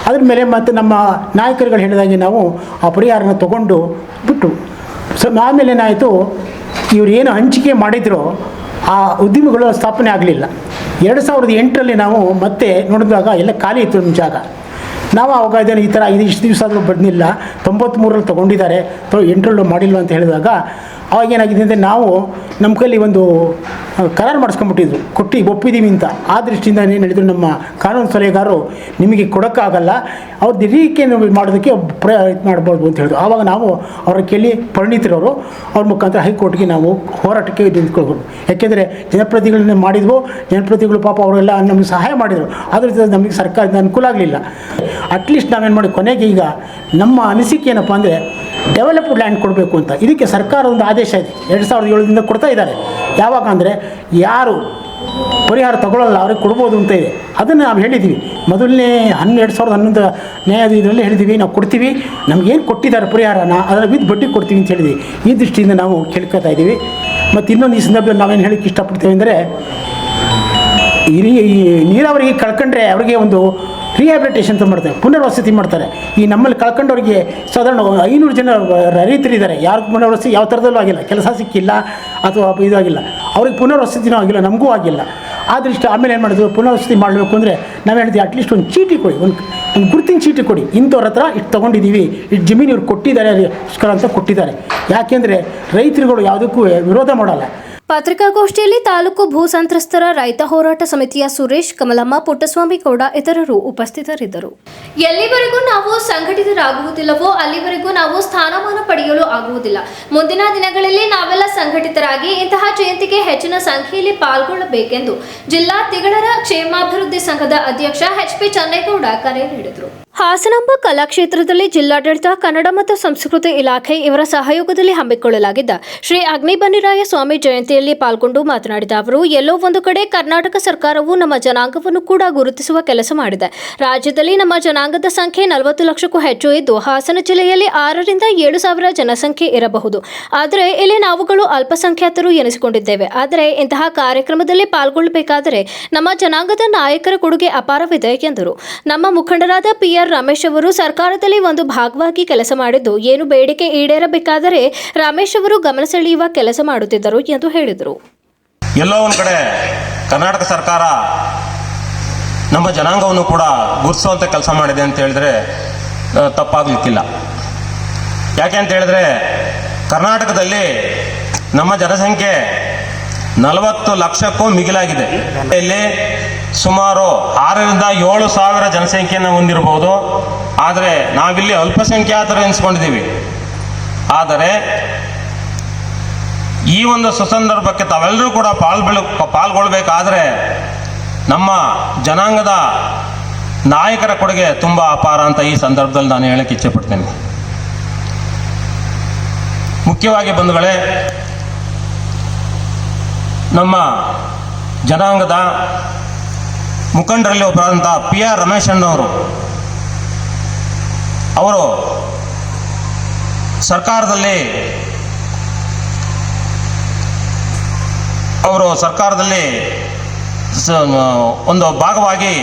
ಅದ್ರ ಮೇಲೆ ಮತ್ತು ನಮ್ಮ ನಾಯಕರುಗಳು ಹೇಳಿದಾಗೆ ನಾವು ಆ ಪರಿಹಾರನ ತೊಗೊಂಡು ಬಿಟ್ಟು ಆಮೇಲೆ ಏನಾಯಿತು, ಇವರು ಏನು ಹಂಚಿಕೆ ಮಾಡಿದ್ರು ಆ ಉದ್ಯಮಗಳು ಸ್ಥಾಪನೆ ಆಗಲಿಲ್ಲ. 2008ರಲ್ಲಿ ನಾವು ಮತ್ತೆ ನೋಡಿದಾಗ ಎಲ್ಲ ಖಾಲಿ ಇತ್ತು ನಮ್ಮ ಜಾಗ. ನಾವು ಆವಾಗ ಇದನ್ನು ಈ ಥರ ಇಷ್ಟು ದಿವಸ ಆದರೂ ಬಂದಿಲ್ಲ, 93ರಲ್ಲಿ ತೊಗೊಂಡಿದ್ದಾರೆ, 8ರಲ್ಲೂ ಮಾಡಿಲ್ಲ ಅಂತ ಹೇಳಿದಾಗ ಅವಾಗೇನಾಗಿದೆ ಅಂದರೆ ನಾವು ನಮ್ಮ ಕೈಲಿ ಒಂದು ಕರಾರು ಮಾಡಿಸ್ಕೊಂಡ್ಬಿಟ್ಟಿದ್ರು, ಒಪ್ಪಿದ್ದೀವಿ ಅಂತ. ಆ ದೃಷ್ಟಿಯಿಂದ ಏನು ಹೇಳಿದ್ರು ನಮ್ಮ ಕಾನೂನು ಸಲಹೆಗಾರರು, ನಿಮಗೆ ಕೊಡೋಕ್ಕಾಗಲ್ಲ, ಅವ್ರು ದಿಢೀಕೆ ಮಾಡೋದಕ್ಕೆ ಪ್ರಯತ್ನ ಮಾಡ್ಬೋದು ಅಂತ ಹೇಳಿದ್ರು. ಆವಾಗ ನಾವು ಅವರ ಕೇಳಿ ಪರಿಣಿತರವರು ಅವ್ರ ಮುಖಾಂತರ ಹೈಕೋರ್ಟ್ಗೆ ನಾವು ಹೋರಾಟಕ್ಕೆ ನಿಂತ್ಕೊಳ್ಬೋದು. ಯಾಕೆಂದರೆ ಜನಪ್ರತಿನಿಧಿಗಳನ್ನ ಮಾಡಿದ್ವು, ಜನಪ್ರತಿನಿಧಿಗಳು ಪಾಪ ಅವರೆಲ್ಲ ನಮಗೆ ಸಹಾಯ ಮಾಡಿದರು. ಅದರಿಂದ ನಮಗೆ ಸರ್ಕಾರದಿಂದ ಅನುಕೂಲ ಆಗಲಿಲ್ಲ. ಅಟ್ಲೀಸ್ಟ್ ನಾವೇನು ಮಾಡಿ ಕೊನೆಗೆ ಈಗ ನಮ್ಮ ಅನಿಸಿಕೆ ಏನಪ್ಪ ಅಂದರೆ ಡೆವಲಪ್ಡ್ ಲ್ಯಾಂಡ್ ಕೊಡಬೇಕು ಅಂತ. ಇದಕ್ಕೆ ಸರ್ಕಾರ ಒಂದು ಆದೇಶ ಇದೆ, 2007ರಿಂದ ಕೊಡ್ತಾ ಇದ್ದಾರೆ. ಯಾವಾಗ ಅಂದರೆ ಯಾರು ಪರಿಹಾರ ತಗೊಳ್ಳಲ್ಲ ಅವ್ರಿಗೆ ಕೊಡ್ಬೋದು ಅಂತ ಇದೆ. ಅದನ್ನು ನಾವು ಹೇಳಿದ್ದೀವಿ ಮೊದಲನೇ 2011 ನ್ಯಾಯಾಧೀಶರಲ್ಲಿ ಹೇಳಿದ್ದೀವಿ, ನಾವು ಕೊಡ್ತೀವಿ, ನಮಗೇನು ಕೊಟ್ಟಿದ್ದಾರೆ ಪರಿಹಾರನ ಅದರ ವಿತ್ ಬಡ್ಡಿ ಕೊಡ್ತೀವಿ ಅಂತ ಹೇಳಿದ್ವಿ. ಈ ದೃಷ್ಟಿಯಿಂದ ನಾವು ಕೇಳ್ಕೊತಾ ಇದ್ದೀವಿ. ಮತ್ತು ಇನ್ನೊಂದು ಈ ಸಂದರ್ಭದಲ್ಲಿ ನಾವೇನು ಹೇಳೋಕ್ಕೆ ಇಷ್ಟಪಡ್ತೇವೆ ಅಂದರೆ, ಈ ನೀರಾವರಿಗೆ ಕಳ್ಕೊಂಡ್ರೆ ಅವರಿಗೆ ಒಂದು ರಿಹ್ಯಾಬಿಲಿಟೇಷನ್ ಅಂತ ಮಾಡ್ತಾರೆ, ಪುನರ್ವಸತಿ ಮಾಡ್ತಾರೆ. ಈ ನಮ್ಮಲ್ಲಿ ಕಳ್ಕೊಂಡವ್ರಿಗೆ ಸಾಧಾರಣ 500 ಜನ ರೈತರಿದ್ದಾರೆ, ಯಾರಿಗೂ ಪುನರ್ವಸತಿ ಯಾವ ಥರದಲ್ಲೂ ಆಗಿಲ್ಲ, ಕೆಲಸ ಸಿಕ್ಕಿಲ್ಲ ಅಥವಾ ಇದಾಗಿಲ್ಲ, ಅವ್ರಿಗೆ ಪುನರ್ವಸತಿನೂ ಆಗಿಲ್ಲ, ನಮಗೂ ಆಗಿಲ್ಲ. ಆ ದೃಷ್ಟಿ ಆಮೇಲೆ ಏನು ಮಾಡಿದ್ರು, ಪುನರ್ವಸತಿ ಮಾಡಬೇಕು ಅಂದರೆ ನಾವು ಹೇಳಿದ್ವಿ ಅಟ್ಲೀಸ್ಟ್ ಒಂದು ಚೀಟಿ ಕೊಡಿ, ಒಂದು ಗುರುತಿನ ಚೀಟಿ ಕೊಡಿ, ಇಂಥವ್ರ ಹತ್ರ ಇಷ್ಟು ತೊಗೊಂಡಿದ್ದೀವಿ, ಇಷ್ಟು ಜಮೀನು ಇವ್ರು ಕೊಟ್ಟಿದ್ದಾರೆ ಅಂತ ಕೊಟ್ಟಿದ್ದಾರೆ. ಯಾಕೆಂದರೆ ರೈತರುಗಳು ಯಾವುದಕ್ಕೂ ವಿರೋಧ ಮಾಡಲ್ಲ. ಪತ್ರಿಕಾಗೋಷ್ಠಿಯಲ್ಲಿ ತಾಲೂಕು ಭೂ ಸಂತ್ರಸ್ತರ ರೈತ ಹೋರಾಟ ಸಮಿತಿಯ ಸುರೇಶ್, ಕಮಲಮ್ಮ, ಪುಟ್ಟಸ್ವಾಮಿ ಗೌಡ ಇತರರು ಉಪಸ್ಥಿತರಿದ್ದರು. ಎಲ್ಲಿವರೆಗೂ ನಾವು ಸಂಘಟಿತರಾಗುವುದಿಲ್ಲವೋ ಅಲ್ಲಿವರೆಗೂ ನಾವು ಸ್ಥಾನಮಾನ ಪಡೆಯಲು ಆಗುವುದಿಲ್ಲ. ಮುಂದಿನ ದಿನಗಳಲ್ಲಿ ನಾವೆಲ್ಲ ಸಂಘಟಿತರಾಗಿ ಇಂತಹ ಜಯಂತಿಗೆ ಹೆಚ್ಚಿನ ಸಂಖ್ಯೆಯಲ್ಲಿ ಪಾಲ್ಗೊಳ್ಳಬೇಕೆಂದು ಜಿಲ್ಲಾ ತಿಗಳರ ಕ್ಷೇಮಾಭಿವೃದ್ಧಿ ಸಂಘದ ಅಧ್ಯಕ್ಷ HP ಚನ್ನೇಗೌಡ ಕರೆ ನೀಡಿದರು. ಹಾಸನಾಂಬ ಕಲಾಕ್ಷೇತ್ರದಲ್ಲಿ ಜಿಲ್ಲಾಡಳಿತ, ಕನ್ನಡ ಮತ್ತು ಸಂಸ್ಕೃತಿ ಇಲಾಖೆ ಇವರ ಸಹಯೋಗದಲ್ಲಿ ಹಮ್ಮಿಕೊಳ್ಳಲಾಗಿದ್ದ ಶ್ರೀ ಅಗ್ನಿಬನ್ನಿರಾಯ ಸ್ವಾಮಿ ಜಯಂತಿಯಲ್ಲಿ ಪಾಲ್ಗೊಂಡು ಮಾತನಾಡಿದ ಅವರು, ಎಲ್ಲೋ ಒಂದು ಕಡೆ ಕರ್ನಾಟಕ ಸರ್ಕಾರವು ನಮ್ಮ ಜನಾಂಗವನ್ನು ಕೂಡ ಗುರುತಿಸುವ ಕೆಲಸ ಮಾಡಿದೆ. ರಾಜ್ಯದಲ್ಲಿ ನಮ್ಮ ಜನಾಂಗದ ಸಂಖ್ಯೆ 40 ಲಕ್ಷಕ್ಕೂ ಹೆಚ್ಚು ಇದ್ದು, ಹಾಸನ ಜಿಲ್ಲೆಯಲ್ಲಿ 6 ರಿಂದ 7 ಸಾವಿರ ಜನಸಂಖ್ಯೆ ಇರಬಹುದು. ಆದರೆ ಇಲ್ಲಿ ನಾವುಗಳು ಅಲ್ಪಸಂಖ್ಯಾತರು ಎನಿಸಿಕೊಂಡಿದ್ದೇವೆ. ಆದರೆ ಇಂತಹ ಕಾರ್ಯಕ್ರಮದಲ್ಲಿ ಪಾಲ್ಗೊಳ್ಳಬೇಕಾದರೆ ನಮ್ಮ ಜನಾಂಗದ ನಾಯಕರ ಕೊಡುಗೆ ಅಪಾರವಿದೆ ಎಂದರು. ನಮ್ಮ ಮುಖಂಡರಾದ PR ರಮೇಶ್ ಅವರು ಸರ್ಕಾರದಲ್ಲಿ ಒಂದು ಭಾಗವಾಗಿ ಕೆಲಸ ಮಾಡಿದ್ದು, ಏನು ಬೇಡಿಕೆ ಈಡೇರಬೇಕಾದರೆ ರಮೇಶ್ ಅವರು ಗಮನ ಸೆಳೆಯುವ ಕೆಲಸ ಮಾಡುತ್ತಿದ್ದರು ಎಂದು ಹೇಳಿದರು. ಎಲ್ಲೋ ಒಂದು ಕಡೆ ಕರ್ನಾಟಕ ಸರ್ಕಾರ ನಮ್ಮ ಜನಾಂಗವನ್ನು ಕೂಡ ಗುರುತಿಸುವಂಥ ಕೆಲಸ ಮಾಡಿದೆ ಅಂತ ಹೇಳಿದ್ರೆ ತಪ್ಪಾಗಲಿಕ್ಕಿಲ್ಲ. ಯಾಕೆ ಅಂತ ಹೇಳಿದ್ರೆ ಕರ್ನಾಟಕದಲ್ಲಿ ನಮ್ಮ ಜನಸಂಖ್ಯೆ 40 ಲಕ್ಷಕ್ಕೂ ಮಿಗಿಲಾಗಿದೆ. ಇಲ್ಲಿ ಸುಮಾರು 6 ರಿಂದ 7 ಸಾವಿರ ಜನಸಂಖ್ಯೆಯನ್ನು ಹೊಂದಿರಬಹುದು. ಆದರೆ ನಾವಿಲ್ಲಿ ಅಲ್ಪಸಂಖ್ಯಾತರು ಎನಿಸ್ಕೊಂಡಿದ್ದೀವಿ. ಆದರೆ ಈ ಒಂದು ಸುಸಂದರ್ಭಕ್ಕೆ ತಾವೆಲ್ಲರೂ ಕೂಡ ಪಾಲ್ಗೊಳ್ಬೇಕಾದ್ರೆ ನಮ್ಮ ಜನಾಂಗದ ನಾಯಕರ ಕೊಡುಗೆ ತುಂಬ ಅಪಾರ ಅಂತ ಈ ಸಂದರ್ಭದಲ್ಲಿ ನಾನು ಹೇಳಕ್ಕೆ ಇಚ್ಛೆ ಪಡ್ತೇನೆ. ಮುಖ್ಯವಾಗಿ ಬಂಧುಗಳೇ, ನಮ್ಮ ಜನಾಂಗದ ಮುಖಂಡರಲ್ಲಿ ಒಬ್ಬರಾದಂಥ PR ರಮೇಶ್ ಅಣ್ಣವರು ಅವರು ಸರ್ಕಾರದಲ್ಲಿ ಒಂದು ಭಾಗವಾಗಿ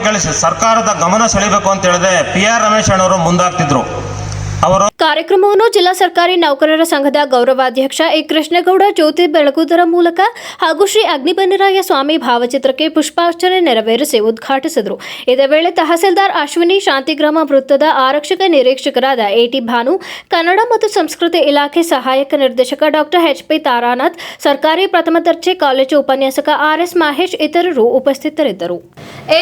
ಕಳಿಸಿ ಸರ್ಕಾರದ ಗಮನ ಸೆಳೆಯಬೇಕು ಅಂತ ಹೇಳಿದ್ರೆ PR ರಮೇಶ್ ಅಣ್ಣವರು ಮುಂದಾಗ್ತಿದ್ರು. ಅವರು ಕಾರ್ಯಕ್ರಮವನ್ನು ಜಿಲ್ಲಾ ಸರ್ಕಾರಿ ನೌಕರರ ಸಂಘದ ಗೌರವಾಧ್ಯಕ್ಷ ಎ ಕೃಷ್ಣೇಗೌಡ ಜ್ಯೋತಿ ಬೆಳಗುವುದರ ಮೂಲಕ ಹಾಗೂ ಶ್ರೀ ಅಗ್ನಿಬನ್ನಿರಾಯ ಸ್ವಾಮಿ ಭಾವಚಿತ್ರಕ್ಕೆ ಪುಷ್ಪಾರ್ಚನೆ ನೆರವೇರಿಸಿ ಉದ್ಘಾಟಿಸಿದರು. ಇದೇ ವೇಳೆ ತಹಸೀಲ್ದಾರ್ ಅಶ್ವಿನಿ, ಶಾಂತಿಗ್ರಾಮ ವೃತ್ತದ ಆರಕ್ಷಕ ನಿರೀಕ್ಷಕರಾದ AT ಭಾನು, ಕನ್ನಡ ಮತ್ತು ಸಂಸ್ಕೃತಿ ಇಲಾಖೆ ಸಹಾಯಕ ನಿರ್ದೇಶಕ ಡಾಕ್ಟರ್ HP ತಾರಾನಾಥ್, ಸರ್ಕಾರಿ ಪ್ರಥಮ ದರ್ಜೆ ಕಾಲೇಜು ಉಪನ್ಯಾಸಕ RS ಮಹೇಶ್ ಇತರರು ಉಪಸ್ಥಿತರಿದ್ದರು.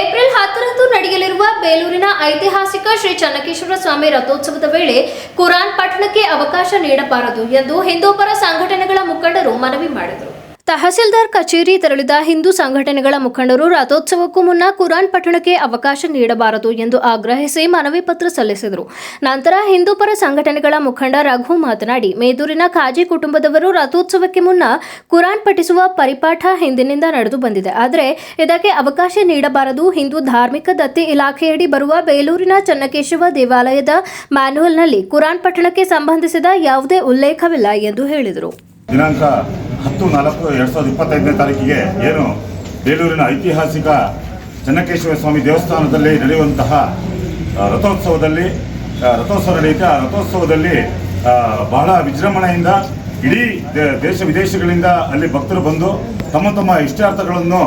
ಏಪ್ರಿಲ್ 10ರಂದು ನಡೆಯಲಿರುವ ಬೇಲೂರಿನ ಐತಿಹಾಸಿಕ ಶ್ರೀ ಚನ್ನಕೇಶ್ವರ ಸ್ವಾಮಿ ರಥೋತ್ಸವದ ವೇಳೆ ಕುರಾನ್ ಪಠಣಕ್ಕೆ ಅವಕಾಶ ನೀಡಬಾರದು ಎಂದು ಹಿಂದೂಪರ ಸಂಘಟನೆಗಳ ಮುಖಂಡರು ಮನವಿ ಮಾಡಿದರು. ತಹಸೀಲ್ದಾರ್ ಕಚೇರಿ ತೆರಳಿದ ಹಿಂದೂ ಸಂಘಟನೆಗಳ ಮುಖಂಡರು ರಥೋತ್ಸವಕ್ಕೂ ಮುನ್ನ ಕುರಾನ್ ಪಠಣಕ್ಕೆ ಅವಕಾಶ ನೀಡಬಾರದು ಎಂದು ಆಗ್ರಹಿಸಿ ಮನವಿ ಪತ್ರ ಸಲ್ಲಿಸಿದರು. ನಂತರ ಹಿಂದೂಪರ ಸಂಘಟನೆಗಳ ಮುಖಂಡ ರಘು ಮಾತನಾಡಿ, ಮೇದೂರಿನ ಖಾಜಿ ಕುಟುಂಬದವರು ರಥೋತ್ಸವಕ್ಕೆ ಮುನ್ನ ಕುರಾನ್ ಪಠಿಸುವ ಪರಿಪಾಠ ಹಿಂದಿನಿಂದ ನಡೆದು ಬಂದಿದೆ. ಆದರೆ ಇದಕ್ಕೆ ಅವಕಾಶ ನೀಡಬಾರದು. ಹಿಂದೂ ಧಾರ್ಮಿಕ ದತ್ತಿ ಇಲಾಖೆಯಡಿ ಬರುವ ಬೇಲೂರಿನ ಚನ್ನಕೇಶವ ದೇವಾಲಯದ ಮ್ಯಾನ್ಯುವಲ್ನಲ್ಲಿ ಕುರಾನ್ ಪಠಣಕ್ಕೆ ಸಂಬಂಧಿಸಿದ ಯಾವುದೇ ಉಲ್ಲೇಖವಿಲ್ಲ ಎಂದು ಹೇಳಿದರು. ದಿನಾಂಕ 10/4/2025 ತಾರೀಕಿಗೆ ಏನು ಬೇಲೂರಿನ ಐತಿಹಾಸಿಕ ಚನ್ನಕೇಶವ ಸ್ವಾಮಿ ದೇವಸ್ಥಾನದಲ್ಲಿ ನಡೆಯುವಂತಹ ರಥೋತ್ಸವ ನಡೆಯುತ್ತೆ. ಆ ರಥೋತ್ಸವದಲ್ಲಿ ಬಹಳ ವಿಜೃಂಭಣೆಯಿಂದ ಇಡೀ ದೇಶ ವಿದೇಶಗಳಿಂದ ಅಲ್ಲಿ ಭಕ್ತರು ಬಂದು ತಮ್ಮ ಇಷ್ಟಾರ್ಥಗಳನ್ನು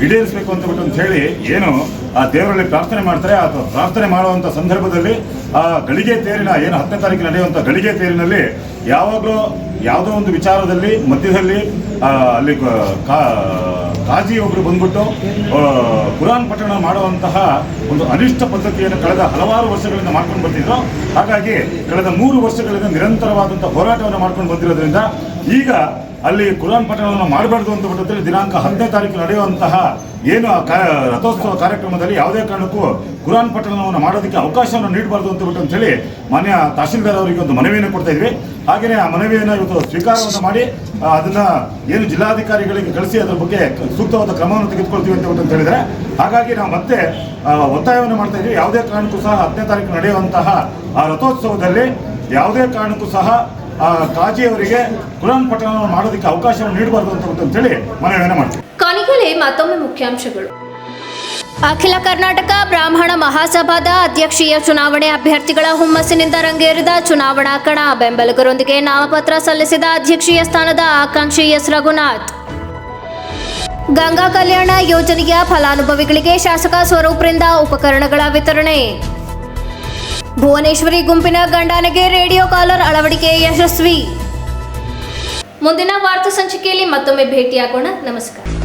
ಈಡೇರಿಸಬೇಕು ಅಂತ ಹೇಳಿ ಏನು ಆ ದೇವರಲ್ಲಿ ಪ್ರಾರ್ಥನೆ ಮಾಡ್ತಾರೆ. ಆ ಪ್ರಾರ್ಥನೆ ಮಾಡುವಂಥ ಸಂದರ್ಭದಲ್ಲಿ ಆ ಗಳಿಗೆ ತೇರಿನ ಏನು 10ನೇ ತಾರೀಕು ನಡೆಯುವಂಥ ಗಳಿಗೆ ತೇರಿನಲ್ಲಿ ಯಾವಾಗಲೂ ಯಾವುದೋ ಒಂದು ವಿಚಾರದಲ್ಲಿ ಮಧ್ಯದಲ್ಲಿ ಅಲ್ಲಿ ಕಾಜಿ ಒಬ್ಬರು ಬಂದ್ಬಿಟ್ಟು ಕುರಾನ್ ಪಠಣ ಮಾಡುವಂತಹ ಒಂದು ಅನಿಷ್ಟ ಪದ್ಧತಿಯನ್ನು ಕಳೆದ ಹಲವಾರು ವರ್ಷಗಳಿಂದ ಮಾಡ್ಕೊಂಡು ಬರ್ತಿದ್ರು. ಹಾಗಾಗಿ ಕಳೆದ 3 ವರ್ಷಗಳಿಂದ ನಿರಂತರವಾದಂಥ ಹೋರಾಟವನ್ನು ಮಾಡ್ಕೊಂಡು ಬಂದಿರೋದ್ರಿಂದ ಈಗ ಅಲ್ಲಿ ಕುರಾನ್ ಪಠಣವನ್ನು ಮಾಡಬಾರ್ದು ಅಂತ ಬಿಟ್ಟಲ್ಲಿ ದಿನಾಂಕ 10ನೇ ತಾರೀಕು ನಡೆಯುವಂತಹ ಏನು ರಥೋತ್ಸವ ಕಾರ್ಯಕ್ರಮದಲ್ಲಿ ಯಾವುದೇ ಕಾರಣಕ್ಕೂ ಕುರಾನ್ ಪಠಣವನ್ನು ಮಾಡೋದಕ್ಕೆ ಅವಕಾಶವನ್ನು ನೀಡಬಾರ್ದು ಅಂತ ಹೇಳಿ ಮಾನ್ಯ ತಹಶೀಲ್ದಾರ್ ಅವರಿಗೆ ಒಂದು ಮನವಿಯನ್ನು ಕೊಡ್ತಾ ಇದ್ವಿ. ಹಾಗೆಯೇ ಆ ಮನವಿಯನ್ನು ಇವತ್ತು ಸ್ವೀಕಾರವನ್ನು ಮಾಡಿ ಅದನ್ನ ಏನು ಜಿಲ್ಲಾಧಿಕಾರಿಗಳಿಗೆ ಕಳಿಸಿ ಅದರ ಬಗ್ಗೆ ಸೂಕ್ತವಾದ ಕ್ರಮವನ್ನು ತೆಗೆದುಕೊಳ್ತೀವಿ ಅಂತ ಹೇಳಿದರೆ, ಹಾಗಾಗಿ ನಾವು ಮತ್ತೆ ಒತ್ತಾಯವನ್ನು ಮಾಡ್ತಾ ಇದ್ವಿ. ಯಾವುದೇ ಕಾರಣಕ್ಕೂ ಸಹ 10ನೇ ತಾರೀಕು ನಡೆಯುವಂತಹ ಆ ರಥೋತ್ಸವದಲ್ಲಿ ಯಾವುದೇ ಕಾರಣಕ್ಕೂ ಸಹ ಕಾಜಿಯವರಿಗೆ ಕುರಾನ್ ಪಠಣವನ್ನು ಮಾಡೋದಕ್ಕೆ ಅವಕಾಶವನ್ನು ನೀಡಬಾರ್ದು ಅಂತೇಳಿ ಮನವಿಯನ್ನು ಮಾಡ್ತೀವಿ. ಕೊನೆಯಲ್ಲಿ ಮತ್ತೊಮ್ಮೆ ಮುಖ್ಯಾಂಶಗಳು. ಅಖಿಲ ಕರ್ನಾಟಕ ಬ್ರಾಹ್ಮಣ ಮಹಾಸಭಾದ ಅಧ್ಯಕ್ಷೀಯ ಚುನಾವಣೆ ಅಭ್ಯರ್ಥಿಗಳ ಹುಮ್ಮಸ್ಸಿನಿಂದ ರಂಗೇರಿದ ಚುನಾವಣಾ ಕಣ. ಬೆಂಬಲಿಗರೊಂದಿಗೆ ನಾಮಪತ್ರ ಸಲ್ಲಿಸಿದ ಅಧ್ಯಕ್ಷೀಯ ಸ್ಥಾನದ ಆಕಾಂಕ್ಷಿ ಎಸ್ ರಘುನಾಥ್. ಗಂಗಾ ಕಲ್ಯಾಣ ಯೋಜನೆಯ ಫಲಾನುಭವಿಗಳಿಗೆ ಶಾಸಕ ಸ್ವರೂಪ್ರಿಂದ ಉಪಕರಣಗಳ ವಿತರಣೆ. ಭುವನೇಶ್ವರಿ ಗುಂಪಿನ ಗಂಡಾನೆಗೆ ರೇಡಿಯೋ ಕಾಲರ್ ಅಳವಡಿಕೆ ಯಶಸ್ವಿ. ಮುಂದಿನ ವಾರ್ತಾ ಸಂಚಿಕೆಯಲ್ಲಿ ಮತ್ತೊಮ್ಮೆ ಭೇಟಿಯಾಗೋಣ. ನಮಸ್ಕಾರ.